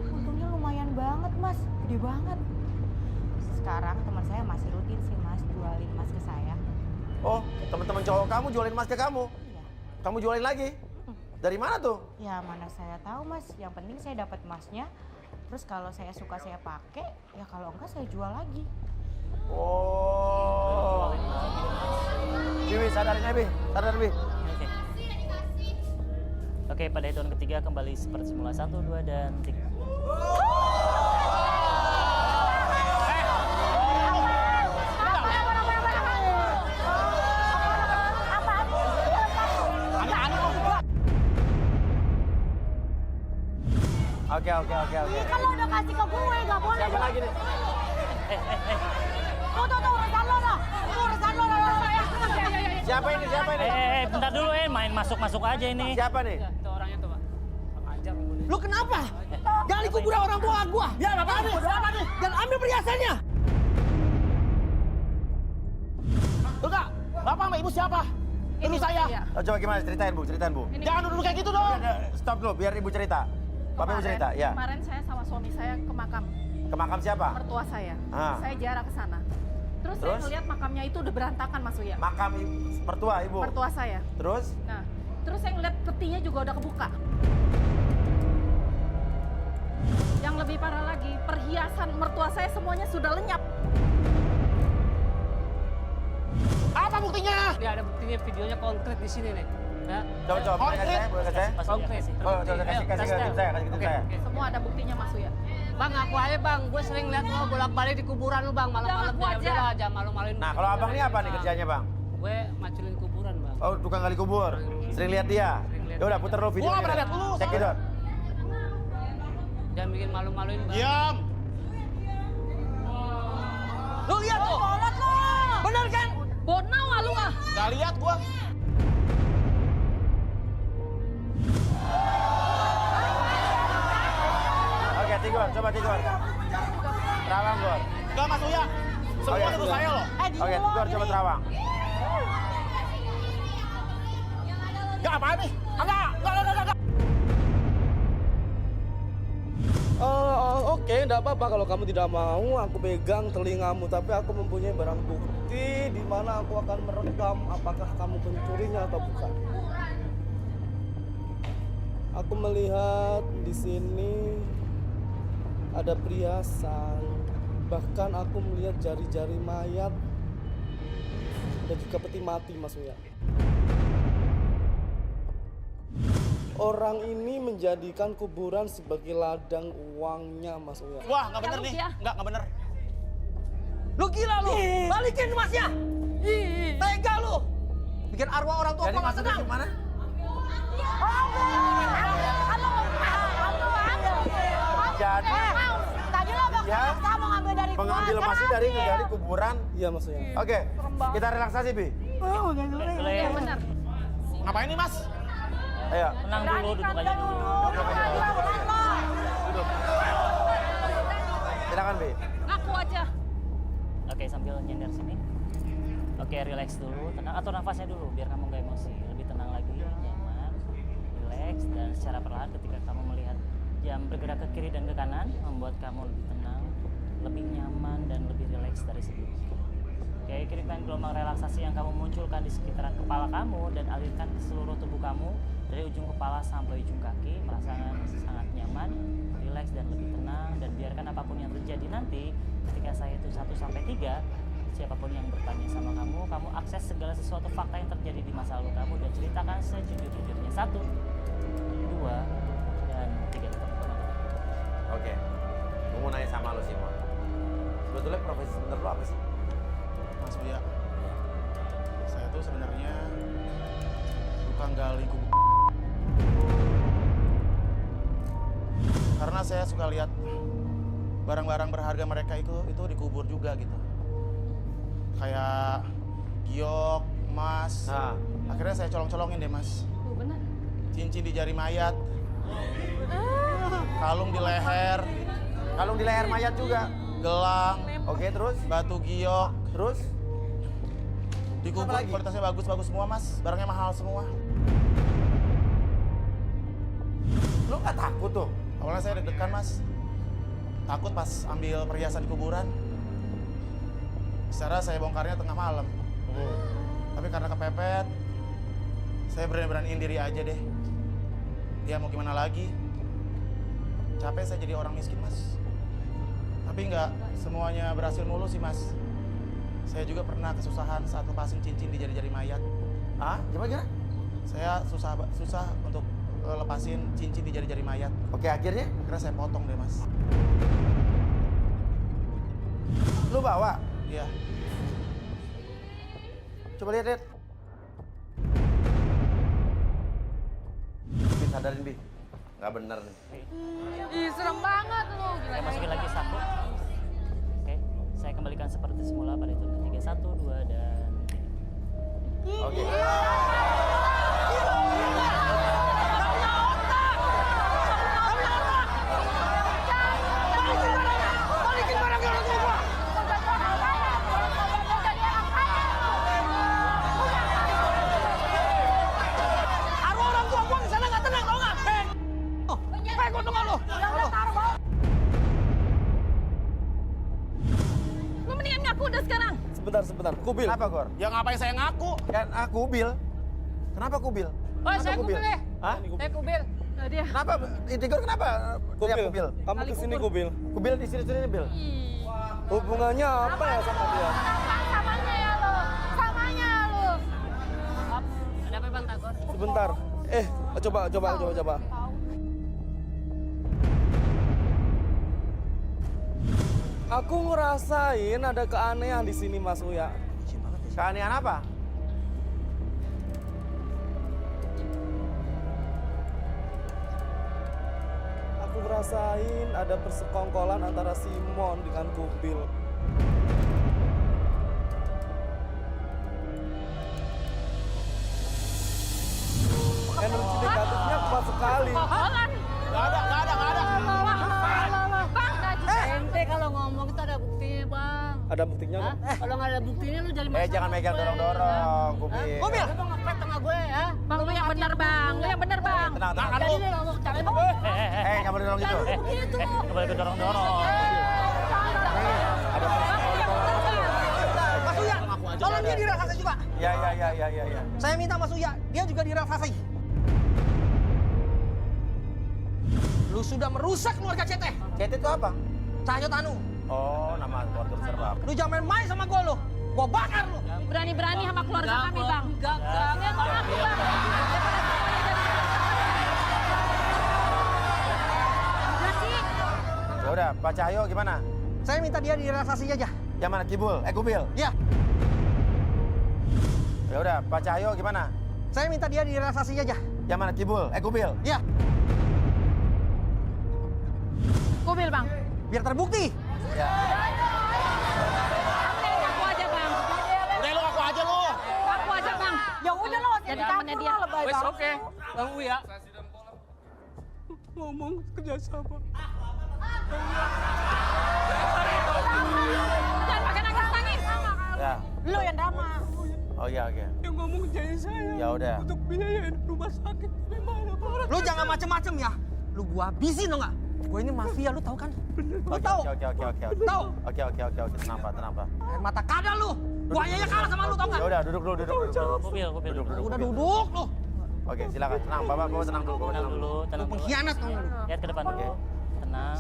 untungnya lumayan banget mas, gede banget. Sekarang teman saya masih rutin sih mas jualin emas ke saya. Oh, teman-teman cowok kamu jualin emas ke kamu? Iya. Kamu jualin lagi? Dari mana tuh? Ya mana saya tahu mas, yang penting saya dapat emasnya. Terus kalau saya suka saya pakai, ya kalau enggak saya jual lagi. Oh. Bibi, sadarin Bi, sadar Bi. Oke. Oke, pada hitungan ketiga kembali seperti semula. 1, 2, dan 3. Oke. Kalau udah kasih ke gue, nggak boleh. Siapa lagi nih? Tuh, urusan lo dah. Urusan lo dah. Siapa ini? Bentar dulu main masuk-masuk aja ini. Siapa nih? Lu kenapa? Gali kuburan orang tua gua. Ya, Bapak nih. Dan ambil perhiasannya. Enggak. Bapak sama Ibu siapa? Ini saya. Oh, coba gimana? Ceritain Bu. Jangan duduk kayak gitu dong. Stop dulu, biar Ibu cerita. Bapak Ibu cerita, ya. Kemarin saya sama suami saya ke makam Ke makam siapa? mertua saya. Ah. Saya ziarah ke sana. Terus saya ngeliat makamnya itu udah berantakan Mas Uya. Makam mertua Ibu? Mertua saya. Terus? Nah, terus saya ngeliat petinya juga udah kebuka. Yang lebih parah lagi, perhiasan mertua saya semuanya sudah lenyap. Apa buktinya? Ya ada buktinya, videonya konkret di sini nih. Ya. Coba, boleh kasih saya? Konkret. Oh, coba kasih ke tim saya. Semua ada buktinya Mas Uya. Bang, aku aja bang, gue sering lihat lo bolak-balik di kuburan lu bang, malam-malam Jangan, ya aku aja. udah aja malu-maluin. Nah, kalau abang ini apa nih kerjanya bang? Gue maculin kuburan bang. Oh, tukang gali kubur. Sering lihat dia? Ya udah, putar dulu video. Gua nggak pernah lihat lu, Cek it out. Jangan bikin malu-maluin bang. Diam. Lu lihat tuh. Kolot lo. Bener kan? Bonau lu ah. Gak lihat gua. Oke, Tigor, coba Tigor. Terawang, Gor. Gak Mas Uya. Semua Oke, itu saya loh. Oke, Tigor coba terawang. Gak apa nih? Enggak. Oke, enggak apa-apa kalau kamu tidak mau aku pegang telingamu, tapi aku mempunyai barang bukti di mana aku akan merekam apakah kamu pencurinya atau bukan. Aku melihat di sini ada perhiasan, bahkan aku melihat jari-jari mayat dan juga peti mati, Mas Uya. Orang ini menjadikan kuburan sebagai ladang uangnya, Mas Uya. Wah, nggak bener nih. Nggak bener. Lu gila lu. Balikin emasnya. Tega lu. Bikin arwah orang tua Jadi gua nggak maksudnya senang. gimana? Jadi Tadi lo ya, mau ngambil dari mengambil masih dari kuburan. Iya Mas Uya. Oke, kita relaksasi, Bi. Boleh ya? Bener. Ngapain nih mas? Ayo. Tenang dulu, duduk aja dulu. Duduk. Silakan, Bi. Ngaku aja. Oke, sambil nyender sini. Oke, relax dulu, tenang, atur nafasnya dulu biar kamu nggak emosi. Lebih tenang lagi, nyaman, relax, dan secara perlahan ketika kamu melihat jam bergerak ke kiri dan ke kanan, membuat kamu lebih tenang, lebih nyaman, dan lebih relax dari sebelumnya. Oke, kirimkan gelombang relaksasi yang kamu munculkan di sekitaran kepala kamu dan alirkan ke seluruh tubuh kamu dari ujung kepala sampai ujung kaki, merasakan sangat nyaman, relax, dan lebih tenang, dan biarkan apapun yang terjadi nanti ketika saya itu 1 sampai 3, siapapun yang bertanya sama kamu, kamu akses segala sesuatu fakta yang terjadi di masa lalu kamu dan ceritakan sejujur-jujurnya. 1, 2, dan 3. Oke. Gue mau nanya sama lo, Simon. Sebetulnya profesi sebenarnya lo apa sih? Mas Uya, saya tuh sebenarnya tukang gali kubur. Karena saya suka lihat barang-barang berharga mereka itu dikubur juga gitu. Kayak giok, emas. Nah. Akhirnya saya colong-colongin deh mas. Bener. Cincin di jari mayat, kalung di leher, Kalung di leher mayat juga. gelang, Oke, terus? batu giok. Terus? Dikubur Apa lagi? kualitasnya bagus-bagus semua mas, barangnya mahal semua. Lo nggak takut tuh? Awalnya saya deg-degan mas, takut pas ambil perhiasan di kuburan. Secara saya bongkarnya tengah malam, tapi karena kepepet, saya berani-beraniin diri aja deh. Ya mau gimana lagi, capek saya jadi orang miskin mas. Tapi nggak semuanya berhasil mulu sih mas. Saya juga pernah kesusahan saat lepasin cincin di jari-jari mayat. Ah, gimana? Saya susah untuk lepasin cincin di jari-jari mayat. Oke, akhirnya? Akhirnya saya potong deh mas. Lo bawa? Iya. Coba lihat. Bi, sadarin, Bi. Nggak bener nih. Ih, serem banget lu. Gila. Saya masukin lagi 1. Oke, saya kembalikan seperti semula pada hitungan 3, 1, 2, dan 3. Oke. Balikin barangnya orang tua gua. Arwah orang tua gua di sana nggak tenang, tau nggak? Gua tuh nggak lo. Lu mendingan ngaku udah sekarang. Sebentar. Kubil. Kenapa, Gor? Ya ngapain saya ngaku? Kan aku Bil. Kenapa Kubil? Oh, saya Kubil deh. Hah? Saya Kubil. Nah, dia. Kenapa? Tigor kenapa? Ya, Kubil. Kamu kesini Kubil. Kubil di sini, Bil. Hubungannya apa ya sama dia? Samanya ya lu. Samanya lu. Ada apa Bang Tagor? Sebentar. Coba. Aku ngerasain ada keanehan di sini Mas Uya. Keanehan apa? Aku ngerasain ada persekongkolan antara Simon dengan Kubil. Energi negatifnya kuat sekali. Nggak ada. Ente kalau ngomong itu ada buktinya, Bang. Ada buktinya nggak? Kalau nggak ada buktinya lu jadi masalah. Jangan megang dorong-dorong, Kubil. Kubil, lu mau ngepet sama gue ya? Bang, lu yang bener, Bang. Lu yang bener, Bang. Tenang. Jadi dia ngomong cara itu. Nggak boleh dorong gitu. Kembali ke dorong-dorong. Mas Uya, tolong dia direlaksasi juga. Ya. Saya minta Mas Uya, dia juga direlaksasi. Lu sudah merusak keluarga CT. CT itu apa? Cahyo Tanu. Oh, nama keluarga besar Bapak. Lu jangan main-main sama gua lu. Gua bakar lu. Berani-berani sama keluarga kami, Bang. Enggak. Ya udah, Pak Cahyo gimana? Saya minta dia direlaksasi aja. Yang mana, Kibul? Kubil? Ya, Ya udah, Pak Cahyo gimana? saya minta dia direlaksasi aja. Yang mana, Kibul? Kubil? Ya. Kubil bang. Biar terbukti. Ya. Aku aja bang. Udah lu aku aja lu. Aku aja bang. Ya udah lo, Jadi temennya dia. Wes oke. Bang Uya. Ngomong kerjasama. Jangan pakai nangis-nangis. Ya. Lo yang drama. Oh iya, oke. Yang ngomong kerjain saya. Ya udah. Untuk biayain rumah sakit. Gimana Pak? Lu jangan macem-macem ya. Lu gua habisin dong nggak? Gua ini mafia, lu tahu kan? Lu tahu? Oke. Tahu? Oke. Tenang, Pak. Air mata kada lu. Gua aja kalah sama lu, tahu nggak? Ya udah, duduk dulu. Kubil. Udah duduk lu. Oke, silakan. Tenang, Bapak tenang dulu. Tenang dulu. Lu pengkhianat kamu lu. Lihat ke depan dulu. Tenang.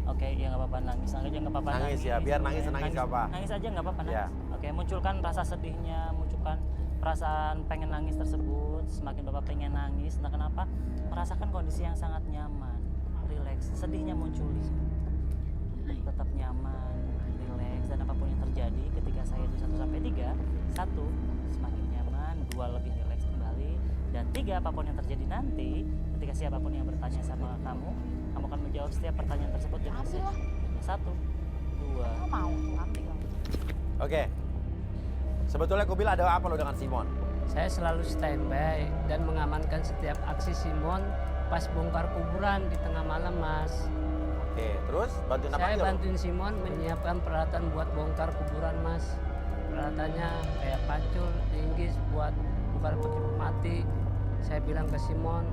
Oke, ya nggak apa-apa nangis aja nggak apa-apa. Nangis ya, biar nangis nggak apa. Nangis aja nggak apa-apa nangis. Ya. Oke, munculkan rasa sedihnya, munculkan perasaan pengen nangis tersebut. Semakin bapak pengen nangis, entah kenapa merasakan kondisi yang sangat nyaman, rileks. Sedihnya muncul, tetap nyaman, rileks, dan apapun yang terjadi ketika saya itu 1 sampai 3, 1 semakin nyaman, 2 lebih rileks kembali, dan 3 apapun yang terjadi nanti ketika siapapun yang bertanya sama kamu akan menjawab setiap pertanyaan tersebut dengan benar. 1, 2, 3. Oke. Sebetulnya Kubil ada apa lo dengan Simon? Saya selalu standby dan mengamankan setiap aksi Simon pas bongkar kuburan di tengah malam, Mas. Oke, terus bantuin apa Saya aja lo? bantuin Simon menyiapkan peralatan buat bongkar kuburan, Mas. Peralatannya kayak pacul, linggis buat bongkar peti mati. Saya bilang ke Simon,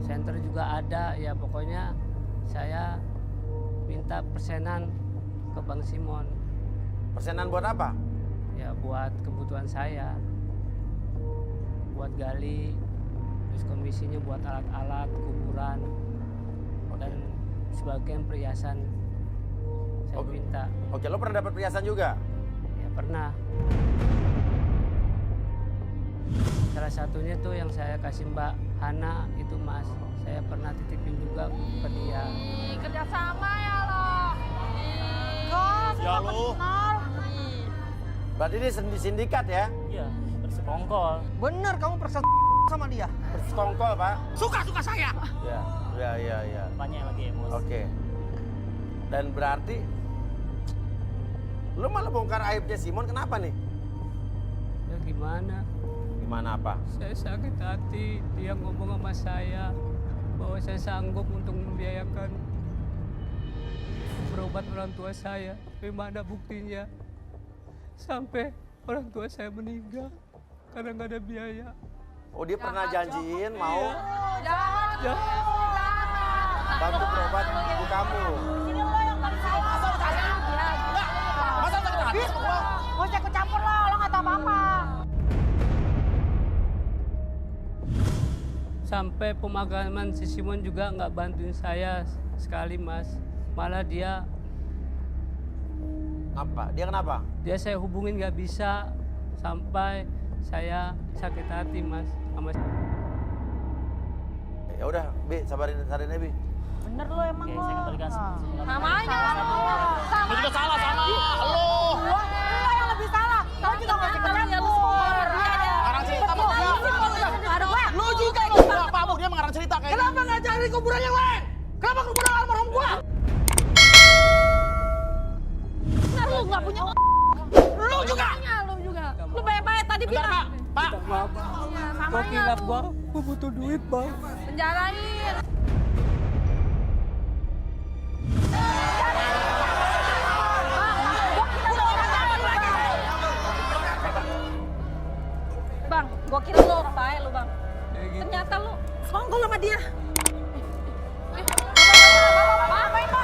senter juga ada, ya pokoknya saya minta persenan ke Bang Simon. Persenan buat apa? Ya buat kebutuhan saya, buat gali, terus komisinya buat alat-alat kuburan, dan sebagian perhiasan saya minta. Oke, lo pernah dapat perhiasan juga? Ya pernah. Salah satunya tuh yang saya kasih Mbak Hana itu, Mas. Saya pernah titipin juga ke dia. Kerja sama ya lo. Ya lu. Berarti ini sindikat ya? Iya, bersekongkol. Bener kamu persen sama dia. Bersekongkol, Pak. Suka saya. Ya. Banyak lagi emosi. Oke. Dan berarti lu malah bongkar aibnya Simon, kenapa nih? Ya gimana? Gimana apa? Saya sakit hati, dia ngomong sama saya bahwa saya sanggup untuk membiayakan berobat orang tua saya. Tapi mana buktinya? Sampai orang tua saya meninggal karena nggak ada biaya. Oh, dia pernah janjiin mau Ya, bantu berobat ibu kamu. Sini lo yang paling salah. Masa sakit hati sama gua? Gak usah ikut campur lo nggak tahu apa-apa. sampai pemakaman si Simon juga nggak bantuin saya sekali, Mas. Malah dia Apa? Dia kenapa? Dia saya hubungin nggak bisa, sampai saya sakit hati, Mas. Sama Ya udah, Bi, sabarin Bi. Bener lo emang Oke, lo. saya kembalikan Namanya Lu juga salah sama lu. Lo yang lebih salah. Lo juga nggak ikut campur. Ngarang cerita sama dia. Lu juga lu. Pak Bu, dia mengarang cerita kayak Kenapa nggak cari kuburan yang lain? Kenapa kuburan almarhum gua? Nah, lu nggak punya. Lu juga. Lu juga. Lu baik-baik tadi Bentar, bilang. Pak. Iya, Kok samanya kira lu. gua butuh duit, Bang? Penjarain. Bang, gua kira lu orang baik lu, Bang. Ternyata lu sekongkol sama dia. Apa itu?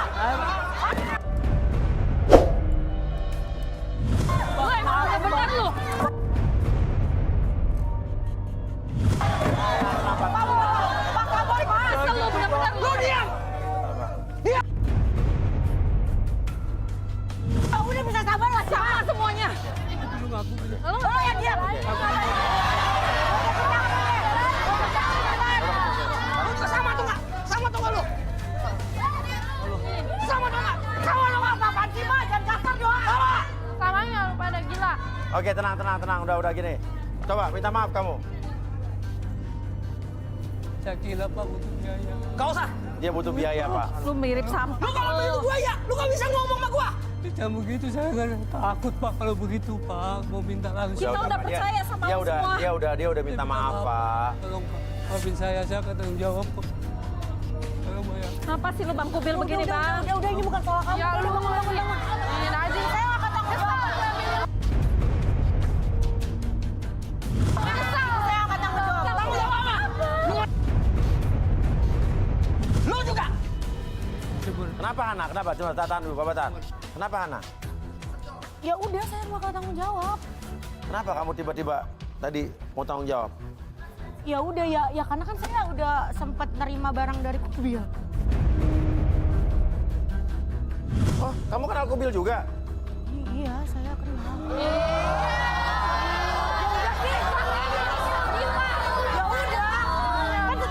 Lu emang bener lu. Masa lu bener-bener lu diam. Udah bisa sabar lah, Sama semuanya. Lu yang diam. Lu juga sama tuh nggak? Sama tuh nggak lu? Sama tuh nggak? Sama lo apaan sih, Ma? Jangan kasar doang. Samanya lu pada gila. Oke, tenang. Udah gini. Coba minta maaf kamu. Saya gila, Pak, butuh biaya. Gak usah. Dia butuh biaya, Pak. Lu mirip sampah. Lu kalau perlu gua ya, lu gak bisa ngomong sama gua. Tidak begitu, saya nggak takut Pak kalau begitu Pak. Mau minta langsung. Kita udah Pak. percaya sama lu semua. Dia udah minta maaf, Pak. Tolong Pak, maafin saya akan tanggung jawab kok. Tolong bayar. Kenapa sih lu Bang Kubil begini, Bang? Udah ini bukan salah kamu. Ya lu ini aja. Saya nggak akan takut, Bang. Saya akan tanggung jawab. Tanggung jawab apa? Lu juga. Kenapa Hana? Kenapa? Cuma tahan dulu, Bapak tahan. Kenapa Hana? Ya udah, saya bakal tanggung jawab. Kenapa kamu tiba-tiba tadi mau tanggung jawab? Ya udah ya karena kan saya udah sempat nerima barang dari Kubil. Oh, kamu kenal Kubil juga? Iya, saya kenal.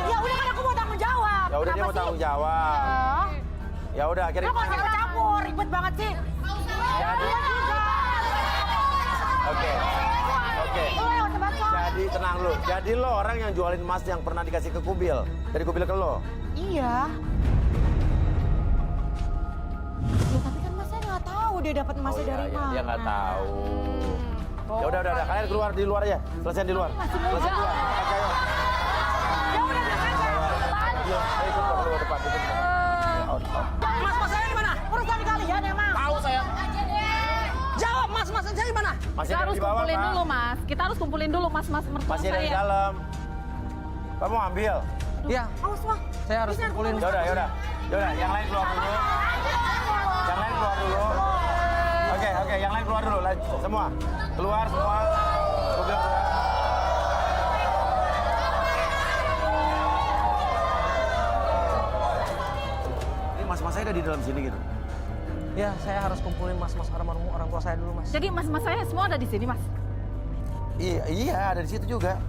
Ya udah kan aku mau tanggung jawab. Ya udah dia mau tanggung jawab. Ya udah akhirnya. Lo kok saya campur, ribet banget sih. Jadi, oke. Jadi tenang lu. Jadi lo orang yang jualin emas yang pernah dikasih ke Kubil. Dari Kubil ke lo. Iya. Ya tapi kan mas saya nggak tahu dia dapat emasnya dari mana. Dia nggak tahu. Ya udah. Kalian keluar di luar aja. Selesai di luar. Selesai di luar. Oke, ayo. Ya udah Ayo, ikut ke luar depan. Ikut. Mas saya di mana? urusan kalian emang. Tahu saya. Jawab mas saya di mana? Masih Kita ada harus di bawah, kumpulin Pak. dulu, Mas. Kita harus kumpulin dulu mas mertua Masih ada di saya. dalam. Kamu ambil. Iya. Awas mah. Saya harus kumpulin. Ya udah. Yang lain keluar dulu. Oke, yang lain keluar dulu. Semua. Keluar semua. Kubil keluar. Ini mas-mas saya ada di dalam sini gitu. Ya, saya harus kumpulin mas-mas orang tua saya dulu, Mas. Jadi mas-mas saya semua ada di sini, Mas. Iya, ada di situ juga.